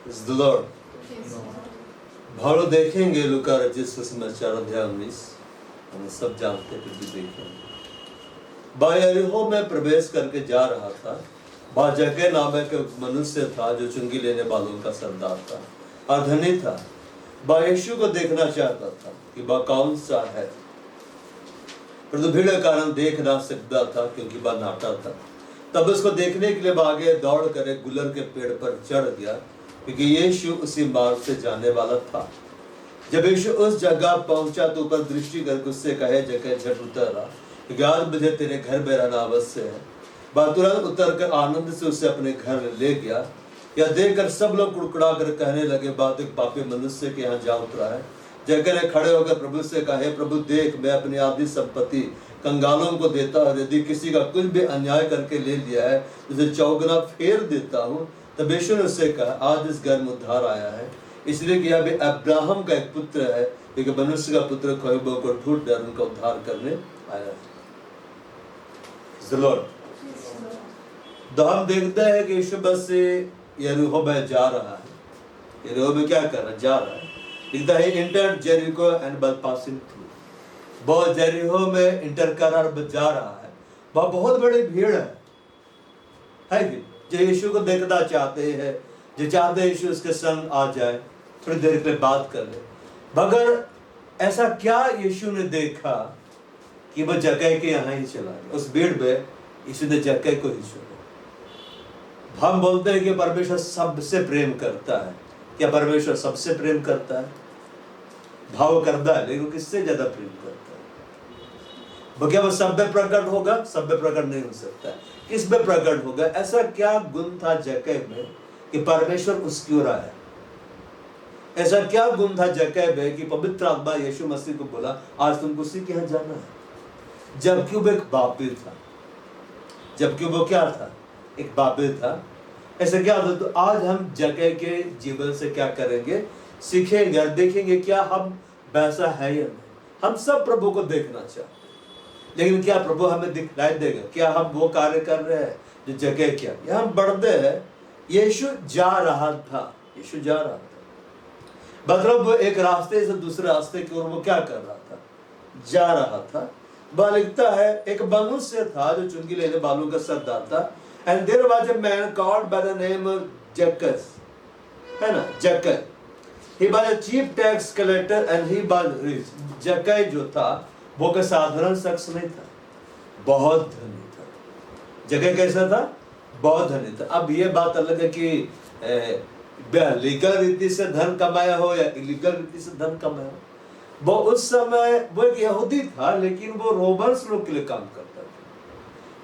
Praise the Lord. हम लोग देखेंगे लूका रचित सुसमाचार अध्याय 19, हम सब जानते फिर भी देखेंगे। वह यरीहो में प्रवेश करके जा रहा था। वह जक्कई नामक एक मनुष्य था जो चुंगी लेने वालों का सरदार था और धनी था। वह यीशु को देखना चाहता था कि वह कौन सा है, परंतु भीड़ के कारण देख ना सकता था क्योंकि वह नाटा था। तब उसको देखने के लिए वह आगे दौड़ कर एक गुलर के पेड़ पर चढ़ गया क्योंकि यीशु उसी मार्ग से जाने वाला था। जब यीशु उस जगह पहुंचा तो ऊपर दृष्टि करके उससे कहे, जक्कई झट उतर आ, क्योंकि आज मुझे तेरे घर में रहना अवश्य है। वह तुरंत उतर कर आनंद से उसे अपने घर ले गया। यह देखकर सब लोग कुड़कुड़ा कर कहने लगे, बात एक पापी मनुष्य के यहाँ जा उतरा है। जक्कई ने खड़े होकर प्रभु से कहा, प्रभु देख, मैं अपनी आधी संपत्ति कंगालों को देता और यदि किसी का कुछ भी अन्याय करके ले लिया है उसे चौगुना फेर देता हूँ। तब यीशु ने उससे कहा, आज इस घर में उद्धार आया है, इसलिए कि यह भी अब्राहम का एक पुत्र है, क्योंकि मनुष्य का पुत्र खोए हुओं को ढूंढ कर उनका उद्धार करने आया है। तो हम देखते हैं कि यीशु बस से यरीहो में जा रहा है। यरीहो में क्या कर रहा है? जा रहा है। लिखता है enter Jericho and was passing through. वो जेरिहो में इंटर कर और जा रहा है। वह बहुत बड़ी भीड़ है कि जो यीशु को देखना चाहते हैं, जो चाहते हैं यीशु उसके संग आ जाए, थोड़ी देर के लिए बात कर ले। मगर ऐसा क्या यीशु ने देखा कि वह जक्कई के यहाँ ही चला गया। उस भीड़ में यीशु ने जक्कई को ही चुना। हम बोलते हैं कि परमेश्वर सबसे प्रेम करता है। क्या परमेश्वर सबसे प्रेम करता है? भाव करता है, लेकिन किससे ज्यादा प्रेम करता है? वो क्या वो सब में प्रकट होगा? सब में प्रकट नहीं हो सकता है। किस में प्रकट होगा? ऐसा क्या गुण था जक्कई में कि परमेश्वर उसकी ओर आया? ऐसा क्या गुण था जक्कई में कि पवित्र आत्मा यीशु मसीह को बोला, आज तुमको उसी के यहाँ जाना है? जबकि वो एक पापी था, जबकि वो क्या था? एक पापी था। ऐसा क्या होता? तो आज हम जक्कई के जीवन से क्या करेंगे? सीखेंगे और देखेंगे क्या हम वैसा है या नहीं। हम सब प्रभु को देखना चाहते, लेकिन क्या प्रभु हमें दिखलाई देगा? क्या हम वो कार्य कर रहे हैं जो जक्कई किया? यहाँ हम बढ़ते हैं। यीशु जा रहा था, यीशु जा रहा था, मतलब वो एक रास्ते से दूसरे रास्ते की ओर वो क्या कर रहा था? जा रहा था। वह लिखता है एक मनुष्य था जो चुंगी लेने वालों का सरदार था। And there was a man called by the name Zacchaeus, है ना? जक्कई, he was a chief tax collector and he was rich। जक्कई जो था वो कोई साधारण शख्स नहीं था, बहुत धनी था। जक्कई कैसा था? बहुत धनी था। अब ये बात अलग है कि लीगल रीति से धन कमाया हो या इलीगल रीति से धन कमाया हो। वो उस समय वो एक यहूदी था, लेकिन वो रोमन्स लोग के लिए काम करता था।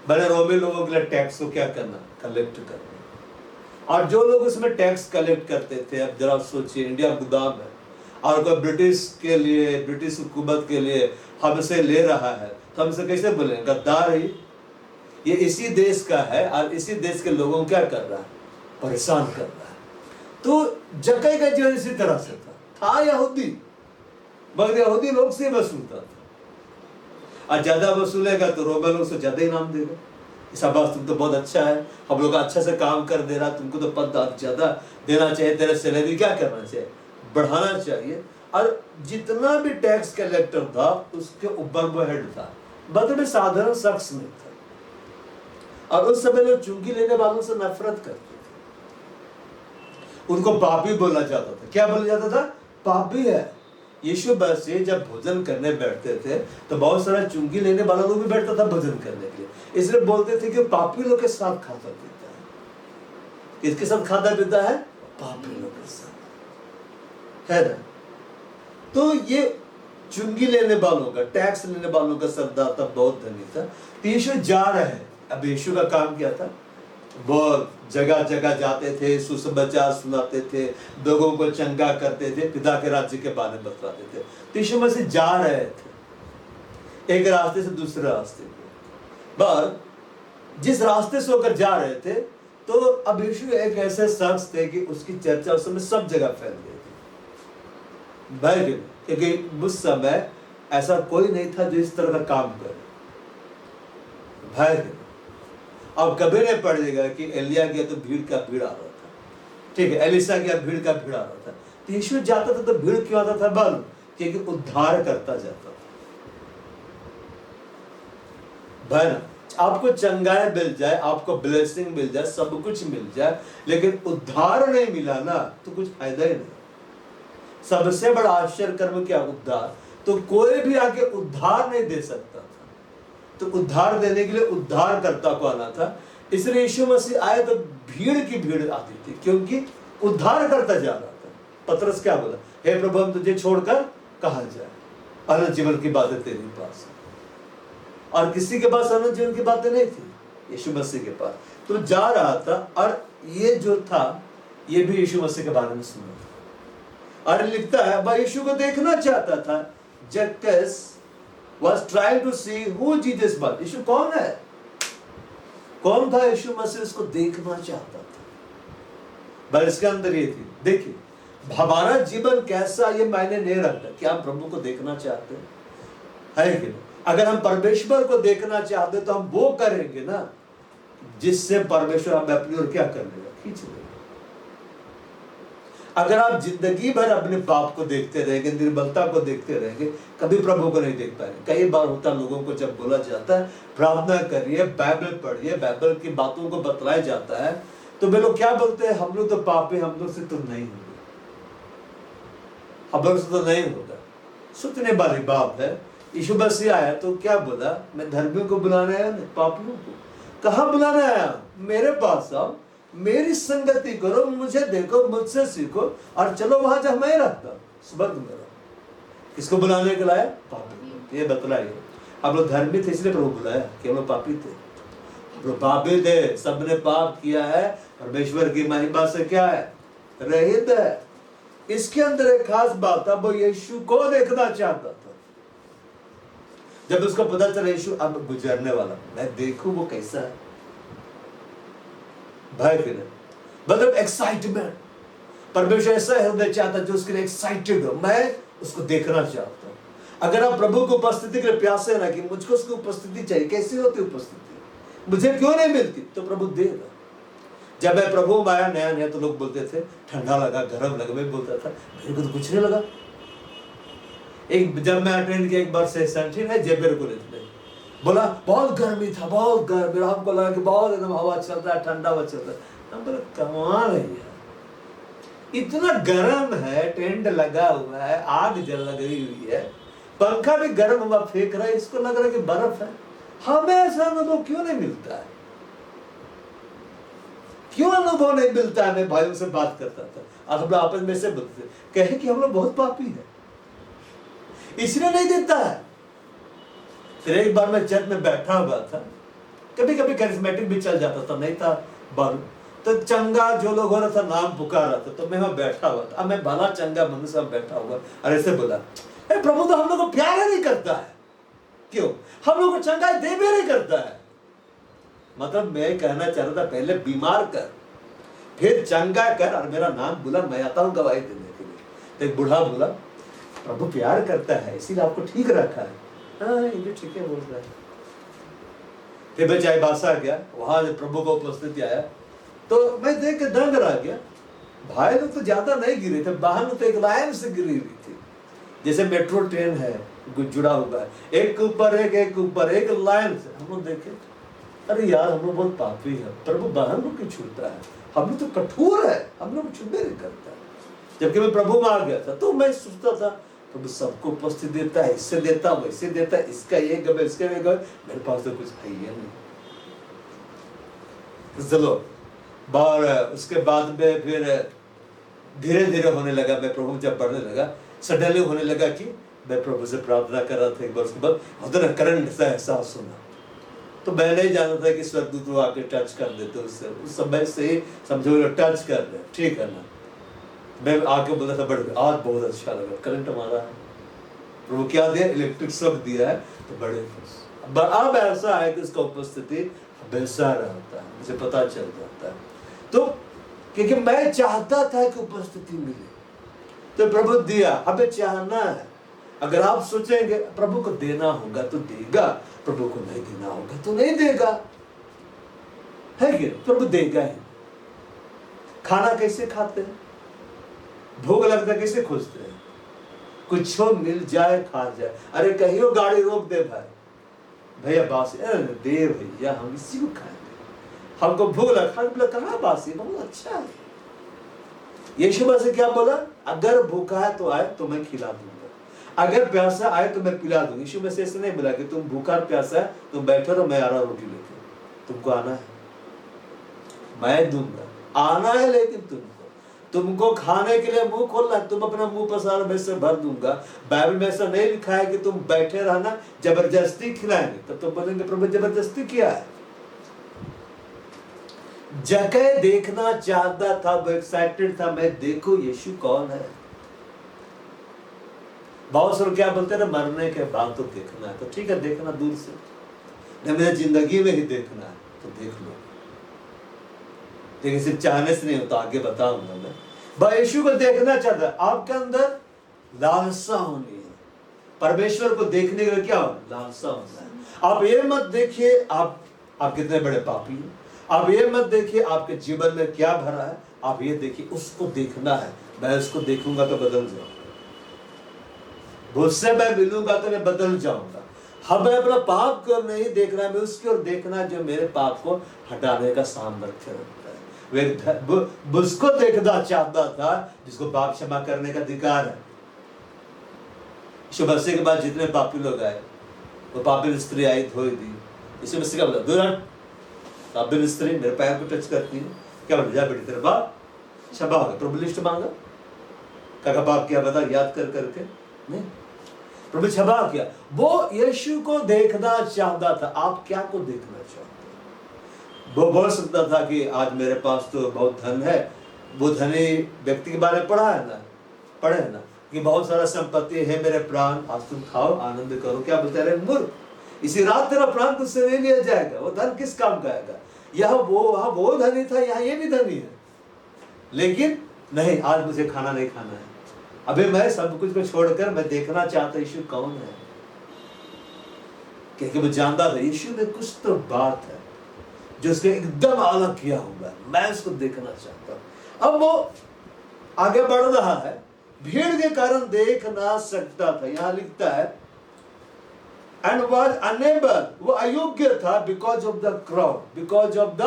बड़े रोमी लोगों के लिए टैक्स को क्या करना? कलेक्ट करना। और जो लोग उसमें टैक्स कलेक्ट करते थे, अब जरा सोचिए, इंडिया गुदाम है और कोई ब्रिटिश के लिए, ब्रिटिश हुकूमत के लिए हमसे ले रहा है, तो हमसे कैसे बोलेंगे? गद्दार ही। ये इसी देश का है और इसी देश के लोगों को क्या कर रहा है? परेशान कर रहा है। तो जक्कई का जीवन इसी तरह से था यहूदी, मगर यहूदी लोग से वसूलता था। और ज्यादा वसूलेगा तो रोमन लोग से ज्यादा इनाम देगा। शाबाश, तुम तो बहुत अच्छा है, हम लोग अच्छा से काम कर दे रहा, तुमको तो पद ज्यादा देना चाहिए, तेरा सैलरी क्या करना चाहिए? बढ़ाना चाहिए। और जितना भी टैक्स कलेक्टर था उसके ऊपर वो हेड था, मतलब साधारण शख्स नहीं था। और उस समय लोग चुंगी लेने वालों से नफरत करते थे, उनको पापी बोला जाता था। क्या बोला जाता था? पापी है। यीशु से जब भोजन करने बैठते थे तो बहुत सारा चुंगी लेने वाला लोग भी बैठता था भोजन करने के लिए, इसलिए बोलते थे कि पापी लोग के साथ खाता पीता है। किसके साथ खाता पीता है? पापी लोग के साथ, है ना? तो ये चुंगी लेने वालों का, टैक्स लेने वालों का सरदार था, बहुत धनी था। यीशु जा रहे हैं। अब यीशु का काम क्या था? वो जगह जगह जाते थे, सुसमाचार सुनाते थे, लोगों को चंगा करते थे, पिता के राज्य के बारे में बताते थे। तो यीशु मसीह जा रहे थे एक रास्ते से दूसरे रास्ते पे। पर जिस रास्ते से होकर जा रहे थे तो अब यीशु एक ऐसे शख्स थे कि उसकी चर्चा उस समय सब जगह फैल गई थी भाई, क्योंकि उस समय ऐसा कोई नहीं था जो इस तरह का काम करे भाई। अब कभी नहीं पड़ेगा कि एलिया गया तो भीड़ का भीड़ आ रहा था, ठीक है, एलिशा की भीड़ का भीड़ आ रहा था, तो यीशु जाता था तो भीड़ क्यों आता था मालूम? क्योंकि उद्धार करता जाता था। भाई ना, आपको चंगाई मिल जाए, आपको ब्लेसिंग मिल जाए, सब कुछ मिल जाए, लेकिन उद्धार नहीं मिला ना तो कुछ फायदा ही नहीं। सबसे बड़ा आश्चर्य कर्म क्या? उद्धार। तो कोई भी आके उद्धार नहीं दे सकता था, तो उद्धार देने के लिए उद्धारकर्ता को आना था। इसलिए यीशु मसीह आए तो भीड़ की भीड़ आती थी, क्योंकि उद्धार करता जा रहा था। पतरस क्या बोला? हे प्रभु, हम तुझे छोड़कर कहां जाए? अनंत जीवन की बातें तेरे पास, और किसी के पास अनंत जीवन की बातें नहीं थी, यीशु मसीह के पास। तो जा रहा था, और ये जो था ये भी यीशु मसीह के बारे में सुना। और लिखता है वह यीशु को देखना चाहता था। जक्कस was trying to see who Jesus was। यीशु कौन है? कौन था यीशु मसीह? उसको देखना चाहता था। पर इसके अंदर ये थी, देखिए हमारा जीवन कैसा ये मायने नहीं रखता कि हम प्रभु को देखना चाहते हैं, है कि नहीं? अगर हम परमेश्वर को देखना चाहते तो हम वो करेंगे ना जिससे परमेश्वर हमें अपनी ओर क्या कर लेगा, खींच लेगा। अगर आप जिंदगी भर अपने पाप को देखते रहेंगे, निर्बलता को देखते रहेंगे, कभी प्रभु को नहीं देख पाएंगे। कई बार होता लोगों को जब बोला जाता है प्रार्थना करिए, बाइबल पढ़िए, बाइबल की बातों को बतलाया जाता है, तो वे लोग क्या बोलते हैं? हम लोग तो पापी, हम लोग से तो नहीं होगा, हम लोग से तो नहीं होगा। सोचने वाली बात है। यीशु मसीह आया तो क्या बोला? मैं धर्मियों को बुलाने आया नहीं, पापियों को। कहाँ बुलाने आया? मेरे पास आओ, मेरी संगति करो, मुझे देखो, मुझसे सीखो, और चलो वहां जहां मैं रहता, स्वर्ग में रहो। किसको बुलाने के लाया? पापी को। ये बतलाइए, हम लोग धर्मी थे इसलिए प्रभु बुलाया कि हम लोग पापी थे? हम लोग पापी थे, सबने पाप किया है, परमेश्वर की महिमा से क्या है? रहित है। इसके अंदर एक खास बात था, वो यीशु को देखना चाहता था। जब उसको पता चला यीशु अब गुजरने वाला, मैं देखूं वो कैसा है, भाई फिर मतलब एक्साइटमेंट। परमेश्वर ऐसा हृदय चाहता जो उसके लिए एक्साइटेड हो, मैं उसको देखना चाहता हूं। अगर आप प्रभु की उपस्थिति के लिए प्यासे हैं ना कि मुझको उसकी उपस्थिति चाहिए, कैसी होती उपस्थिति, मुझे क्यों नहीं मिलती, तो प्रभु देगा। जब मैं प्रभु में आया नया नया तो लोग बोलते थे ठंडा लगा, गर्म लगा, मैं बोलता था मेरे को तो कुछ नहीं लगा। एक जब मैं अटेंड किया एक बार सेशन, ठीक है, जेबेर को लेते बोला बहुत गर्मी था, बहुत गर्मी, हमको लगा कि बहुत एकदम हवा चल रहा है, ठंडा हवा चल रहा है। हम बोले कमाल है यार, इतना गर्म है, टेंट लगा हुआ है, आग जल लगी हुई है, पंखा भी गर्म हवा फेंक रहा है, इसको लग रहा है कि बर्फ है। हमें ऐसा अनुभव क्यों नहीं मिलता है? क्यों अनुभव नहीं मिलता है? मैं भाइयों से बात करता था और हम लोग आपस में से बोलते कहे कि हम लोग बहुत पापी है, इसलिए नहीं देता है। फिर एक बार मैं चर्च में बैठा हुआ था, कभी कभी करिश्मेटिक भी चल जाता था, नहीं था बालू, तो चंगा जो लोग हो रहा था नाम पुकार रहा था, तो मैं वहां बैठा हुआ था। अब मैं भला चंगा मनुष्य बैठा हुआ और ऐसे बोला, प्रभु तो हम लोग को प्यार नहीं करता है, क्यों? हम लोग को चंगाई दे भी नहीं करता है। मतलब मैं कहना चाह रहा था पहले बीमार कर, फिर चंगा कर, और मेरा नाम बुला, मैं आता हूं गवाही देने के लिए। तो एक बूढ़ा बोला प्रभु प्यार करता है इसीलिए आपको ठीक रखा है। हाँ ये ठीक है बोल रहा है। फिर मैं चाहे बासा गया, वहां जब प्रभु को उपस्थिति आया तो मैं देख के दंग रह गया। भाई लोग तो ज्यादा नहीं गिरे थे, वाहन तो एक लाइन से गिरी हुई थी, जैसे मेट्रो ट्रेन है जुड़ा हुआ है, एक ऊपर एक, एक ऊपर एक, लाइन से। हम लोग देखे, अरे यार हम लोग बहुत पापी है, प्रभु वाहन को क्यों छूता है? हम लोग तो कठोर है, हम लोग छूबे नहीं करता। जबकि मैं प्रभु में आ गया था तो मैं सोचता था प्रभु सबको उपस्थित देता है, इससे देता वैसे देता है, इसका ये गवे, इसका ये गवे, मेरे पास तो कुछ है ही नहीं। चलो बार उसके बाद में फिर धीरे धीरे होने लगा, मैं प्रभु जब बढ़ने लगा, सडनली होने लगा कि मैं प्रभु से प्रार्थना कर रहा था। एक बार उसके बाद होता ना करंट सा एहसास होना, तो मैं नहीं जानता था कि स्वर्गदूत आके टच कर देते उससे, उस समय से ही समझो टच कर रहे, ठीक है ना। मैं आके बोला था बड़े आज बहुत अच्छा लगा, करंट हमारा है, प्रभु क्या दिया? इलेक्ट्रिक सब दिया है, तो बड़े खुश। अब ऐसा है कि उसका उपस्थिति हमेशा रहता है, मुझे पता चल जाता है। तो क्योंकि मैं चाहता था कि उपस्थिति मिले, तो प्रभु दिया। हमें चाहना है। अगर आप सोचेंगे प्रभु को देना होगा तो देगा, प्रभु को नहीं देना होगा तो नहीं देगा, है कि प्रभु देगा ही। खाना कैसे खाते हैं, भूख लगता है कैसे खोजते हैं, कुछ मिल जाए खा जाए। अरे कहियो गाड़ी रोक दे भाई, भैया बासी दे भैया, हम इसी को खाएंगे, हमको भूख लगा। बोला कहाँ बासी, बहुत अच्छा है। यीशु मसीह क्या बोला, अगर भूखा है तो आए तो मैं खिला दूंगा, अगर प्यासा आए तो मैं पिला दूंगा। यीशु मसीह ऐसे नहीं बोला कि तुम भूखा प्यासा है तुम बैठो तो मैं आ रहा रोटी लेके, तुमको आना है, मैं दूंगा, आना है, लेकिन तुमको खाने के लिए मुंह खोलना है, तुम अपना मुंह पसार मैं से भर दूंगा। बाइबल में ऐसा नहीं लिखा है कि तुम बैठे रहना जबरदस्ती खिलाएंगे, तब तो बोलेंगे प्रभु जबरदस्ती किया है। जगह देखना चाहता था, वो एक्साइटेड था, मैं देखो यीशु कौन है। बहुत सारे क्या बोलते हैं ना, मरने के बाद तो देखना है, तो ठीक है देखना दूर से, नहीं मुझे जिंदगी में ही देखना है तो देख लो, लेकिन सिर्फ चाहने से नहीं होता, आगे बताऊंगा मैं। भाई यीशु को देखना चाहता है, आपके अंदर लालसा होनी है, परमेश्वर को देखने के लिए क्या हो, लालसा होना है। आप ये मत देखिए आप कितने बड़े पापी हैं, आप ये मत देखिए आपके जीवन में क्या भरा है, आप ये देखिए उसको देखना है। मैं उसको देखूंगा तो बदल जाऊंगा, उससे मैं मिलूंगा तो मैं बदल जाऊंगा। हमें अपना पाप को नहीं देखना है, मैं उसकी ओर देखना जो मेरे पाप को हटाने का सामर्थ्य रखता है। वे उसको देखना चाहता था जिसको पाप क्षमा करने का अधिकार है। यीशु मसीह के बाद जितने पापी लोग आए, वो पापी स्त्री आई धोई दी। यीशु मसीह क्या बोला, दूर पापी स्त्री मेरे पैर को टच करती है, क्या बोला, जा बेटी तेरा बाप क्षमा हो गया। प्रभु लिस्ट मांगा, क्या पाप किया बता, याद कर करके नहीं, प्रभु क्षमा किया। वो यीशु को देखना चाहता था। आप क्या को देखना चाहते हैं? वो बोल सकता था कि आज मेरे पास तो बहुत धन है, वो धनी व्यक्ति के बारे में पढ़ा है ना, पढ़े है ना कि बहुत सारा संपत्ति है मेरे प्राण, आज तुम खाओ आनंद करो। क्या बोलते रहे, मूर्ख, इसी रात तेरा प्राण तुझसे नहीं लिया जाएगा, वो धन किस काम का आएगा। यह वो धनी था, यहाँ ये भी धनी है, लेकिन नहीं, आज मुझे खाना नहीं खाना है। अबे मैं सब कुछ को छोड़कर मैं देखना चाहता यीशु कौन है, क्योंकि वो जानता था यीशु में कुछ तो बात है जो उसके एकदम अलग किया हुआ है, मैं उसको देखना चाहता हूं। अब वो आगे बढ़ रहा है, भीड़ के कारण देख ना सकता था। यहां लिखता है एंड वाज अनेबल, वो अयोग्य था because of the crowd, because of the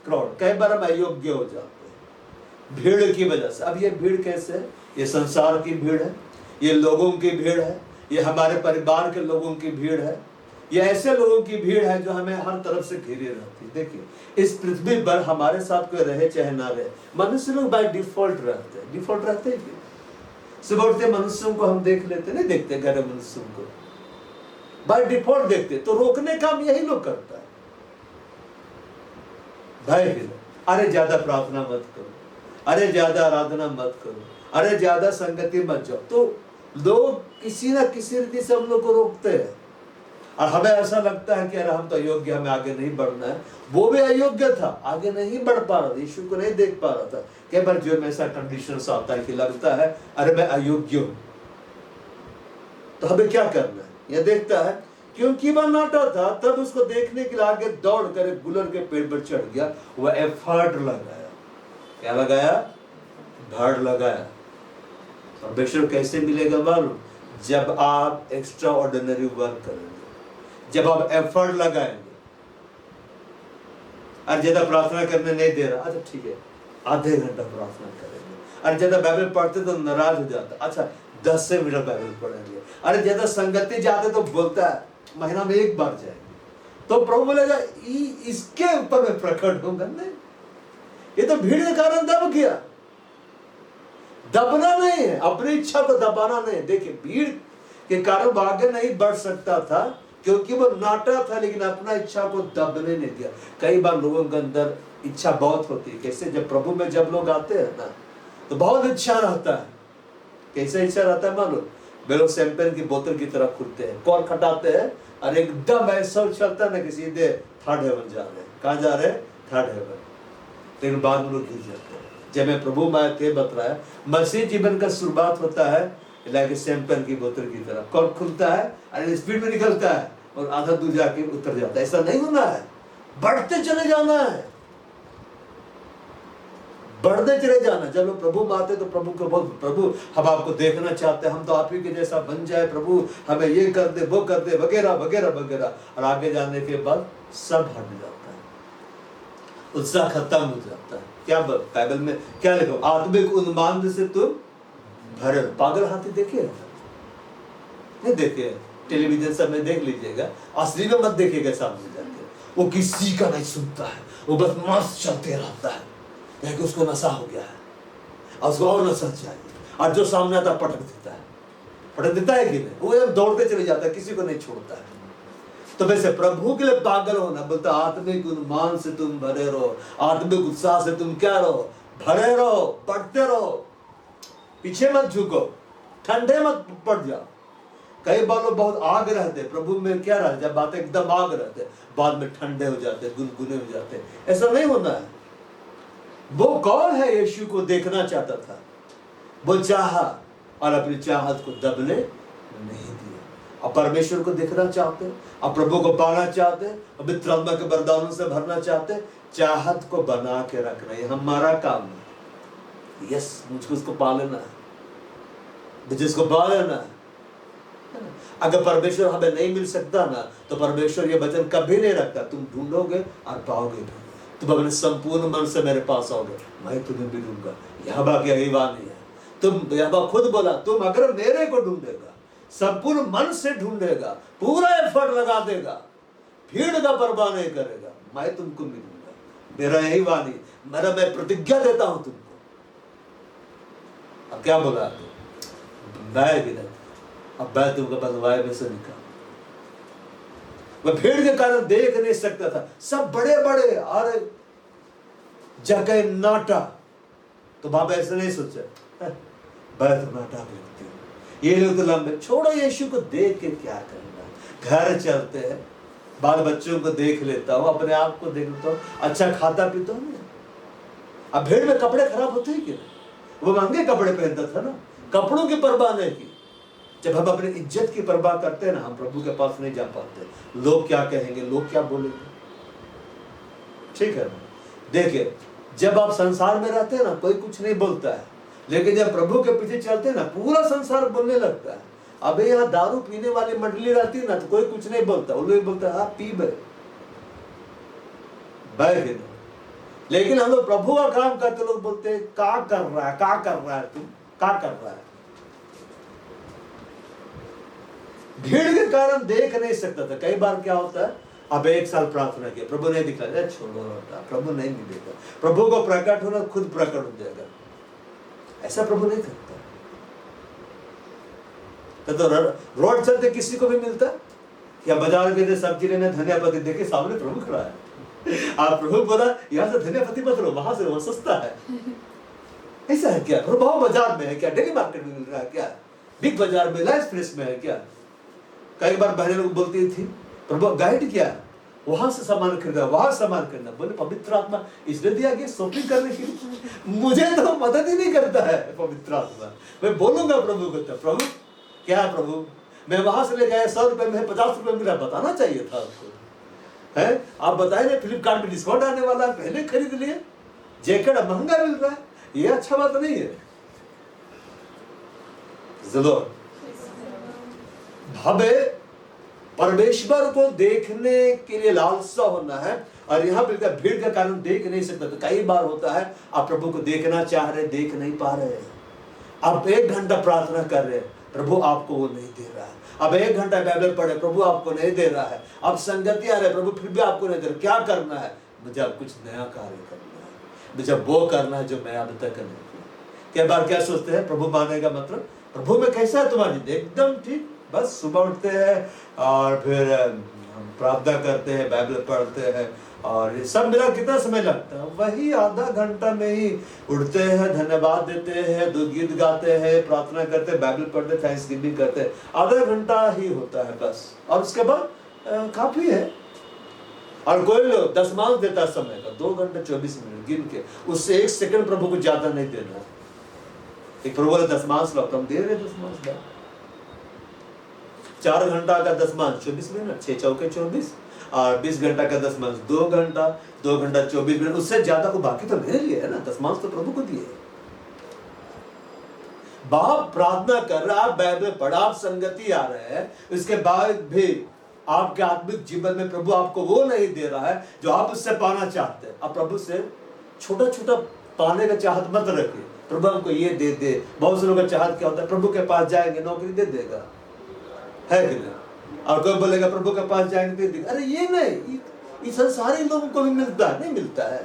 crowd. कई बार हम अयोग्य हो जाते हैं भीड़ की वजह से। अब ये भीड़ कैसे है, ये संसार की भीड़ है, ये लोगों की भीड़ है, ये हमारे परिवार के लोगों की भीड़ है, ये ऐसे लोगों की भीड़ है जो हमें हर तरफ से घेरे रहती है। देखिए इस पृथ्वी पर हमारे साथ कोई रहे चाहे ना रहे, मनुष्य लोग बाय डिफॉल्ट रहते हैं। डिफॉल्ट रहते हैं कि सुबह उठते मनुष्यों को हम देख लेते, नहीं देखते घर मनुष्यों को, बाय डिफॉल्ट देखते, तो रोकने का काम यही लोग करता है। भाई अरे ज्यादा प्रार्थना मत करो, अरे ज्यादा आराधना मत करो, अरे ज्यादा संगति मत जाओ, तो लोग किसी ना किसी रीति से हम लोग को रोकते हैं। और हमें ऐसा लगता है कि अरे हम तो अयोग्य, हमें आगे नहीं बढ़ना है। वो भी अयोग्य था, आगे नहीं बढ़ पा रहा था, यीशु को नहीं देख पा रहा था। कई बार जो में ऐसा कंडीशन आता है कि लगता है अरे मैं अयोग्य हूं, तो हमें क्या करना है। यह देखता है क्योंकि वह नाटा था, तब उसको देखने के लिए आगे दौड़ कर एक गुलर के पेड़ पर चढ़ गया। वह एफर्ट लगाया, क्या लगाया, भाड़ लगाया। परमेश्वर कैसे मिलेगा मालूम, जब आप एक्स्ट्रा ऑर्डिनरी वर्क करेंगे, जब आप एफर्ट लगाएंगे। और ज्यादा प्रार्थना करने नहीं दे रहा, अच्छा ठीक है आधे घंटा प्रार्थना करेंगे। और ज्यादा बाइबल पढ़ते तो नाराज हो जाता, अच्छा 10 से मिनट बाइबल पढ़ेंगे। अरे ज्यादा संगति जाते तो बोलता है महीना में एक बार जाएंगे, तो प्रभु बोलेगा इसके ऊपर मैं प्रकट होऊंगा। नहीं, ये तो भीड़ के कारण दब गया। दबना नहीं है, अपनी इच्छा को दबाना नहीं। देखिए भीड़ के कारण वो आगे नहीं बढ़ सकता था क्योंकि वो नाटा था, लेकिन अपना इच्छा को दबने नहीं दिया। कई बार लोगों के अंदर इच्छा बहुत होती है, कैसे जब प्रभु में जब लोग आते हैं ना तो बहुत इच्छा रहता है। कैसे इच्छा रहता है मालूम, वे लोग शैंपेन की बोतल की तरह खुलते हैं, कॉर खटाते हैं और एकदम ऐसा उछलता है ना कि सीधे थर्ड हेवन जा रहे हैं। कहाँ जा रहे हैं, थर्ड हेवन। लेकिन बाद में लोग गिर जाते हैं। जब मैं प्रभु में थे बतलाया, मसीह जीवन का शुरुआत होता है लाइक शैंपेन की बोतल की तरह, कॉर्क खुलता है और स्पीड में निकलता है और आधा दूर जाके उतर जाता है। ऐसा नहीं होना है, बढ़ते चले जाना है, बढ़ते चले जाना। जब लोग प्रभु में आते तो प्रभु को बोल, प्रभु हम आपको देखना चाहते हैं, हम तो आप ही के जैसा बन जाए प्रभु, हमें ये कर दे वो कर दे वगैरह वगैरह वगैरह। और आगे जाने के बाद सब हट जाता है, उत्साह खत्म हो जाता है। क्या बाइबल में क्या लिखो, आत्मिक उन्माद से तुम भरे। पागल हाथी देखे नहीं देखे, टेलीविजन सब में देख लीजिएगा, असली में मत देखिएगा सामने जाके। वो किसी का नहीं सुनता है, वो बस मस्त चलते रहता है क्योंकि उसको नशा हो गया है और उसको और नशा चाहिए। और जो सामने आता पटक देता है, पटक देता है कि नहीं, वो एकदम दौड़ते चले जाता है, किसी को नहीं छोड़ता है। तो वैसे प्रभु के लिए पागल होना बोलता, आत्मिक उन्मान से तुम भरे रहो, आत्मिक उत्साह से तुम क्या रहो, भरे रहो, बढ़ते रहो, पीछे मत झुको, ठंडे मत पड़ जाओ। कई बार लोग बहुत आग रहते प्रभु में, क्या रहते, जब बातें एकदम आग रहते बाद में ठंडे हो जाते, गुनगुने हो जाते। ऐसा नहीं होना है। वो कौन है यीशु को देखना चाहता था, वो चाहा और अपनी चाहत को दबने नहीं दिया। अब परमेश्वर को देखना चाहते, अब प्रभु को पाना चाहते, पवित्र आत्मा के वरदानों से भरना चाहते, चाहत को बना के रखना ये हमारा काम है। यस, मुझको उसको पा लेना है, जिसको पा लेना है। अगर परमेश्वर हमें नहीं मिल सकता ना, तो परमेश्वर ये वचन कभी नहीं रखता, तुम ढूंढोगे और पाओगे, तुम अपने संपूर्ण मन से मेरे पास आओगे, मैं तुम्हें भी दूंगा। यहोवा की यही वाणी है। तुम, यहोवा खुद बोला, तुम अगर मेरे को ढूंढेगा, संपूर्ण मन से ढूंढेगा, पूरा एफर्ट लगा देगा, भीड़ का परवाह नहीं करेगा, मैं तुमको मिलूंगा। मेरा यही वाणी, मेरा मैं प्रतिज्ञा देता हूं तुमको। अब क्या बोला, मैं भी नहीं, अब मैं तुमको बंधवाए में से निकाल। वह भीड़ के कारण देख नहीं सकता था, सब बड़े बड़े और जगह नाटा, तो बाबा ऐसे नहीं सोचा, मैं तो नाटा व्यक्ति हूं, ये लोग तो लंबे, छोड़ो यीशु को देख के क्या करना। घर चलते हैं, बाल बच्चों को देख लेता हूं, अपने आप को देख लेता हूं, अच्छा खाता पीता हूं। अब भीड़ में कपड़े खराब होते हैं कि वो महंगे कपड़े पहनता था ना, कपड़ों की परवाह नहीं की। जब हम अपनी इज्जत की परवाह करते हैं ना, हम प्रभु के पास नहीं जा पाते। लोग क्या कहेंगे, लोग क्या बोलेंगे, ठीक है। देखिए, जब आप संसार में रहते हैं ना, कोई कुछ नहीं बोलता है, लेकिन जब प्रभु के पीछे चलते हैं ना, पूरा संसार बोलने लगता है। अबे यहाँ दारू पीने वाली मंडली रहती है ना, तो कोई कुछ नहीं बोलता, वो लोग बोलता है पी बे। लेकिन हम लोग प्रभु का काम करते, लोग बोलते हैं क्या कर रहा है, क्या कर रहा है, तुम क्या कर रहा है। भीड़ के कारण देख नहीं सकता था। कई बार क्या होता है, अब 1 साल प्रार्थना किया, प्रभु नहीं दिखा, छोड़ो, प्रभु नहीं मिलेगा, प्रभु को प्रकट होना खुद प्रकट हो जाएगा। ऐसा प्रभु नहीं करता। तो रोड चलते किसी को भी मिलता, या बाजार गए सब्जी लेने, धनिया पत्ती देखे सामने प्रभु खड़ा है, आप प्रभु बोला यहाँ से धनिया पत्ती मत लो, वहां से वो सस्ता है। ऐसा है क्या? प्रभु बाजार में है क्या, डेली मार्केट में मिल रहा है क्या, बिग बाजार में, लाइफ प्रेस में है क्या? कई बार बहने लोग बोलती थी, प्रभु गाइड क्या, वहां से सामान खरीदा, वहां सामान खरीदना। बोले पवित्र आत्मा इसलिए दिया गया शॉपिंग करने के लिए, मुझे तो मदद ही नहीं करता है पवित्र आत्मा। मैं बोलूंगा प्रभु को, प्रभु क्या प्रभु, मैं वहां से ले गया 100 रुपए में 50 रुपए मिला, बताना चाहिए था आपको, है आप बताए ना, फ्लिपकार्ट में डिस्काउंट आने वाला, पहले खरीद लिए, जैकेट महंगा मिल रहा है, ये अच्छा बात नहीं है। जरूर भावे परमेश्वर को देखने के लिए लालसा होना है, और यहाँ पर भीड़ के कारण देख नहीं सकता। तो कई बार होता है आप प्रभु को देखना चाह रहे, देख नहीं पा रहे, आप 1 घंटा प्रार्थना कर रहे, प्रभु आपको वो नहीं दे रहा है। अब 1 घंटा बाइबल पढ़े, प्रभु आपको नहीं दे रहा है। अब संगति आ रहे, प्रभु फिर भी आपको नहीं दे रहा। क्या करना है? मुझे अब कुछ नया कार्य करना है, मुझे वो करना है जो मैं अब तक नहीं किया। कई बार क्या सोचते हैं, प्रभु मानेगा मतलब, प्रभु में कैसा है तुम्हारी, एकदम ठीक, बस सुबह उठते हैं और फिर हम प्रार्थना करते हैं, बाइबल पढ़ते हैं, और ये सब मिला कितना समय लगता है? वही आधा घंटा में ही उठते हैं, धन्यवाद देते हैं, 2 गीत गाते हैं, प्रार्थना करते हैं, बाइबल पढ़ते, थैंक्सगिविंग करते हैं, आधा घंटा ही होता है बस, और उसके बाद काफी है। और कोई लोग दशमांश देता है समय का, 2 घंटे 24 मिनट गिन के, उससे 1 सेकंड प्रभु को ज्यादा नहीं देना। एक प्रभु बोले दशमांश लो, हम दे रहे दशमांश ला, 4 घंटा का दशमांश 24 मिनट, 6 चौके 24, और 20 घंटा का दशमांश 2 घंटा, 2 घंटा 24 मिनट, उससे ज्यादा को बाकी तो मेरे लिए है ना, दशमांश तो प्रभु को दिए। बाप प्रार्थना कर रहा, आप बाइबल पढ़ा, आप संगति आ रहे हैं, इसके बाद भी आपके आत्मिक जीवन में प्रभु आपको वो नहीं दे रहा है जो आप उससे पाना चाहते हैं। आप प्रभु से छोटा छोटा पाने का चाहत मत रखिए, प्रभु हमको ये दे दे। बहुत से लोगों का चाहत क्या होता है, प्रभु के पास जाएंगे नौकरी दे देगा, है कि नहीं? और कोई बोलेगा प्रभु के पास जाएंगे दे देगा। अरे ये नहीं, ये संसारी लोगों को भी मिलता है, नहीं मिलता है,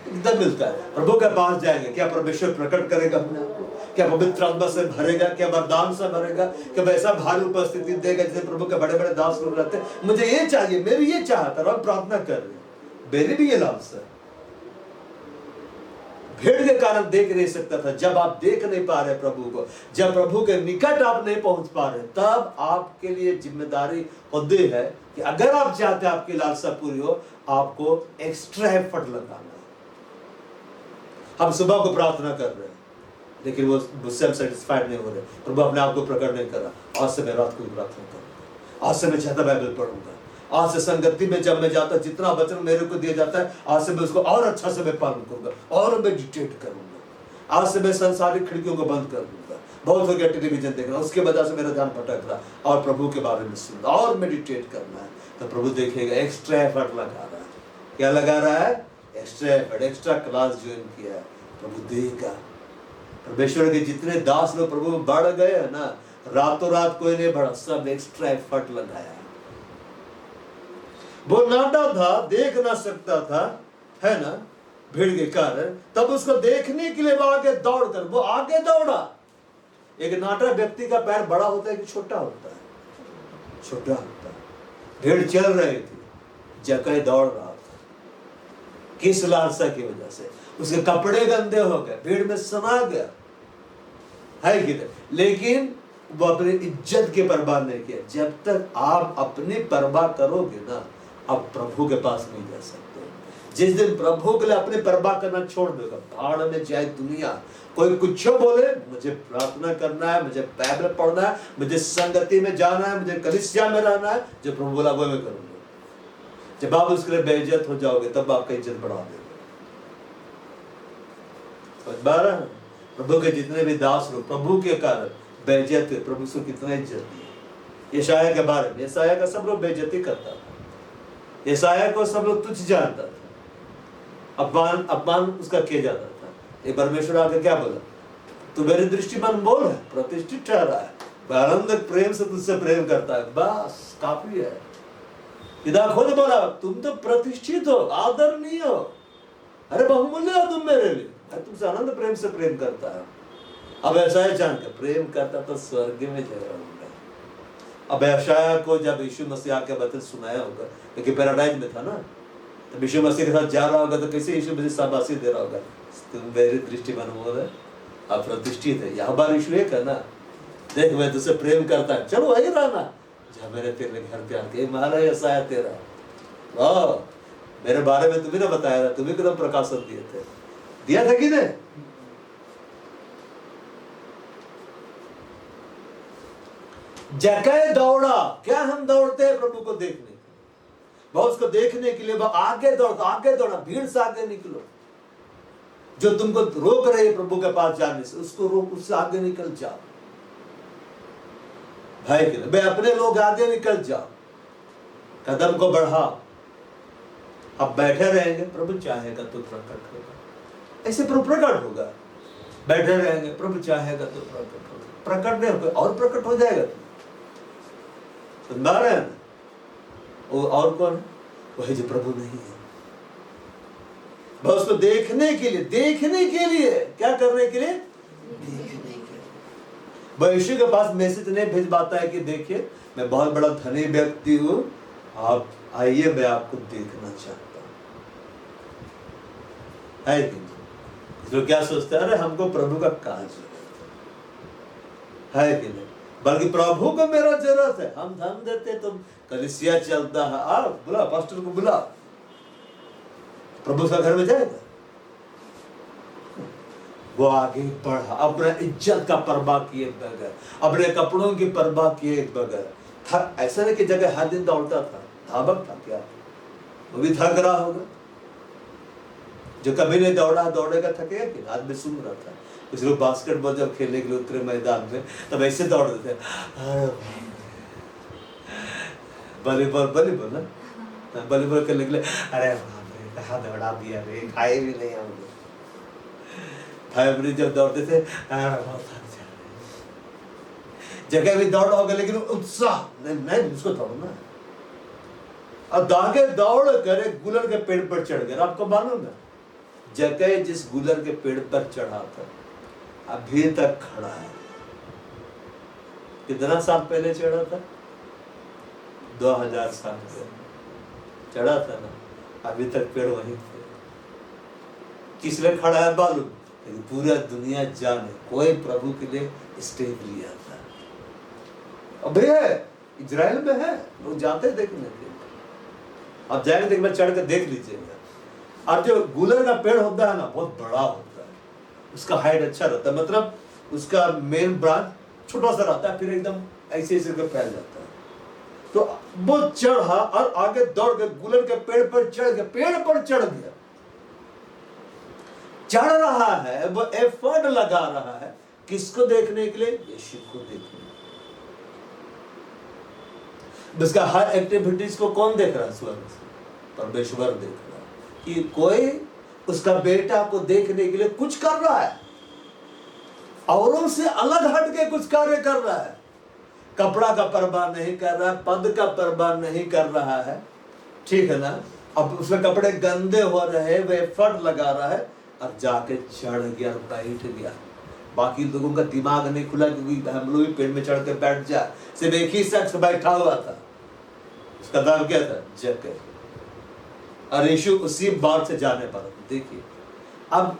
एकदम मिलता है। प्रभु के पास जाएंगे, क्या परमेश्वर प्रकट करेगा अपने आपको? क्या पवित्र आत्मा से भरेगा? क्या वरदान से भरेगा? क्या वैसा भारी उपस्थिति देगा जैसे प्रभु के बड़े बड़े दास लोग रहते हैं? मुझे ये चाहिए, मेरी ये चाहत है, और प्रार्थना कर रहे हैं, मेरी भी ये लालसा है। भीड़ के कारण देख नहीं सकता था। जब आप देख नहीं पा रहे प्रभु को, जब प्रभु के निकट आप नहीं पहुंच पा रहे, तब आपके लिए जिम्मेदारी होती है कि अगर आप चाहते हैं आपकी लालसा पूरी हो, आपको एक्स्ट्रा एफर्ट लगाना है। हम सुबह को प्रार्थना कर रहे हैं, लेकिन वो मुझसे हम सेटिस्फाइड नहीं हो रहे। प्रभु अपने आप को प्रकट नहीं करा। आज से मैं रात को प्रार्थना करूंगा, आज से मैं ज्यादा बाइबल पढ़ूंगा, आज से संगति में जब मैं जाता, जितना वचन मेरे को दिया जाता है, आज से मैं उसको और अच्छा से मैं पालन करूंगा और मेडिटेट करूंगा। आज से मैं संसारिक खिड़कियों को बंद कर दूंगा। बहुत हो गया टेलीविजन देखना, उसके वजह से मेरा ध्यान भटक रहा, और प्रभु के बारे में सुनना और मेडिटेट करना है। तो प्रभु देखेगा एक्स्ट्रा एफर्ट लगा रहा है। क्या लगा रहा है? Extra effort, extra class join किया है, प्रभु देगा। परमेश्वर के जितने दास लोग प्रभु में बढ़ गए है ना, रातों रात कोई नहीं बढ़ा, सब एक्स्ट्रा एफर्ट लगाया। वो नाटा था, देख ना सकता था, है ना, भीड़ के कारण। तब उसको देखने के लिए वो आगे दौड़कर, वो आगे दौड़ा। एक नाटा व्यक्ति का पैर बड़ा होता है कि छोटा होता है? छोटा होता है। भीड़ चल रही थी, जक्कई दौड़ रहा था। किस लालसा की वजह से? उसके कपड़े गंदे हो गए, भीड़ में समा गया, है कि नहीं? लेकिन वो अपनी इज्जत की परवाह नहीं किया। जब तक आप अपनी परवाह करोगे ना, आप प्रभु के पास नहीं जा सकते। जिस दिन प्रभु के लिए अपनी परवाह करना छोड़ देगा, भाड़ में जाए दुनिया, कोई कुछ बोले, मुझे प्रार्थना करना है, मुझे बाइबल पढ़ना है, मुझे संगति में जाना है, मुझे कलीसिया में रहना है, जो प्रभु बोला वो मैं करूंगा। जब आप उसके लिए बेइज्जत हो जाओगे, तब आपका इज्जत बढ़ा देगा। प्रभु के जितने भी दास लोग प्रभु के कारण बेइज्जत हुए, प्रभु को कितना इज्जत दिया। यशाया के बारे में, यशाया का सब लोग बेइज्जती करता था, यशाया को सब लोग तुच्छ जानता था, अपमान उसका किया जाता था। ये परमेश्वर आके क्या बोला? तू मेरी दृष्टि में अनमोल है, प्रतिष्ठित ठहरा है, आनंद प्रेम से तुझसे प्रेम करता है, बस काफी है। पिता खुद बोला, तुम तो प्रतिष्ठित हो, आदरणीय हो, अरे बहुमूल्य हो तुम मेरे लिए, तुमसे आनंद प्रेम से प्रेम करता है। अब ऐसा है जानकर प्रेम करता तो स्वर्ग में जगह होगा। अब यशाया को जब यीशु मसीह आके वचन सुनाया होगा, क्योंकि पैराडाइज में था ना, तो यीशु मसीह के साथ जा रहा होगा, तो कैसे यीशु मसीह शाबाशी दे रहा होगा? तुम मेरी दृष्टि में अनमोल है, आप प्रतिष्ठित है। यहाँ बार यीशु एक है ना, देख मैं तुझसे प्रेम करता है, चलो वही रहना जहाँ मेरे तेरे घर प्यार के। महाराज यशाया तेरा, वाह, मेरे बारे में तुम्हें ना बताया था, तुम्हें एकदम प्रकाशन दिए थे, दिया था कि नहीं? जक्कई दौड़ा। क्या हम दौड़ते हैं प्रभु को देखने? बहुत उसको देखने के लिए आगे दौड़ा, भीड़ से आगे निकलो। जो तुमको रोक रहे हैं प्रभु के पास जाने से, उसको रोक, उससे आगे निकल जाओ भाई के लिए। अपने लोग आगे निकल जाओ, कदम को बढ़ाओ। अब बैठे रहेंगे, प्रभु चाहेगा तो प्रकट होगा। ऐसे प्रभु प्रकट होगा। बैठे रहेंगे, प्रभु चाहेगा तो प्रकट होगा। प्रकट नहीं होगा और प्रकट हो जाएगा। सुन रहे हैं? वो और कौन? वही जो प्रभु नहीं है। बस उसको देखने के लिए क्या करने के लिए? देखने के लिए। यीशु के पास मैसेज नहीं भेजवाता है कि देखिए मैं बहुत बड़ा धनी व्यक्ति हूं, आप आइए, मैं आपको देखना चाहता हूं, है कि नहीं? जो क्या सोचते हैं, अरे हमको प्रभु का काज है कि नहीं? बल्कि प्रभु को मेरा जरूरत है। हम धन देते तो कलीसिया चलता है, आ बुला, पास्टर को बुला, प्रभु का घर में जाएगा। वो आगे बढ़ा, अपने इज्जत का परवाह किए बगैर, अपने कपड़ों की परवाह किए बगैर। ऐसा नहीं कि जगह हर दिन दौड़ता था, धावक था क्या, वो भी थक रहा होगा। जो कभी नहीं दौड़ा दौड़ेगा थकेगा कि? आदमी सुन रहा था। कुछ लोग बास्केटबॉल जब खेलने के लिए उतरे मैदान में तब ऐसे दौड़ देते, वॉलीबॉल ना, वॉलीबॉल खेलने के लिए, अरे कहाँ दौड़ा दिया रे, खाए भी नहीं हम लोग। भाई जब दौड़ते थे जगह भी दौड़ होगा, लेकिन उत्साह नहीं उसको दौड़ना है। अब दागे दौड़ कर एक गुलर के पेड़ पर चढ़ गए। आपको मालूम है जगह जिस गुलर के पेड़ पर चढ़ा था अभी तक खड़ा है। कितना साल पहले चढ़ा था? 2000 साल पहले चढ़ा था ना, अभी तक पेड़ वहीं थे। किस लिए खड़ा है मालूम? लेकिन पूरा दुनिया जाने कोई प्रभु के लिए स्टेप लिया था। अबे इजराइल में है, लोग जाते हैं देखने के लिए। आप जाएंगे तो एक बार चढ़ कर देख लीजिएगा। और जो गुलर का पेड़ होता है ना बहुत बड़ा होता है, उसका हाइट अच्छा रहता है, मतलब उसका मेन ब्रांच छोटा सा रहता है, फिर एकदम ऐसे ऐसे कर फैल जाता है। तो वो चढ़ा और आगे दौड़ के गुलर के पेड़ पर चढ़ गया, पेड़ पर चढ़ गया, चढ़ रहा है, वो एफर्ट लगा रहा है किसको देखने के लिए? यीशु को देखने। उसका हर एक्टिविटीज को कौन देख रहा है? स्वर्ग से परमेश्वर देख रहा है कि कोई उसका बेटा को देखने के लिए कुछ कर रहा है, औरों से अलग हट के कुछ कार्य कर रहा है। कपड़ा का परवाह नहीं कर रहा है, पद का परवाह नहीं कर रहा है, ठीक है ना। अब उसके कपड़े गंदे हो रहे हैं, वे एफर्ट लगा रहा है और जाके चढ़ गया, बैठ गया। बाकी लोगों का दिमाग नहीं खुला क्योंकि हम लोग भी पेड़ में चढ़ के बैठ जा। सिर्फ एक ही शख्स बैठा हुआ था, उसका नाम क्या था? जक्कई। और यीशु उसी मार्ग से जाने पर। देखिए अब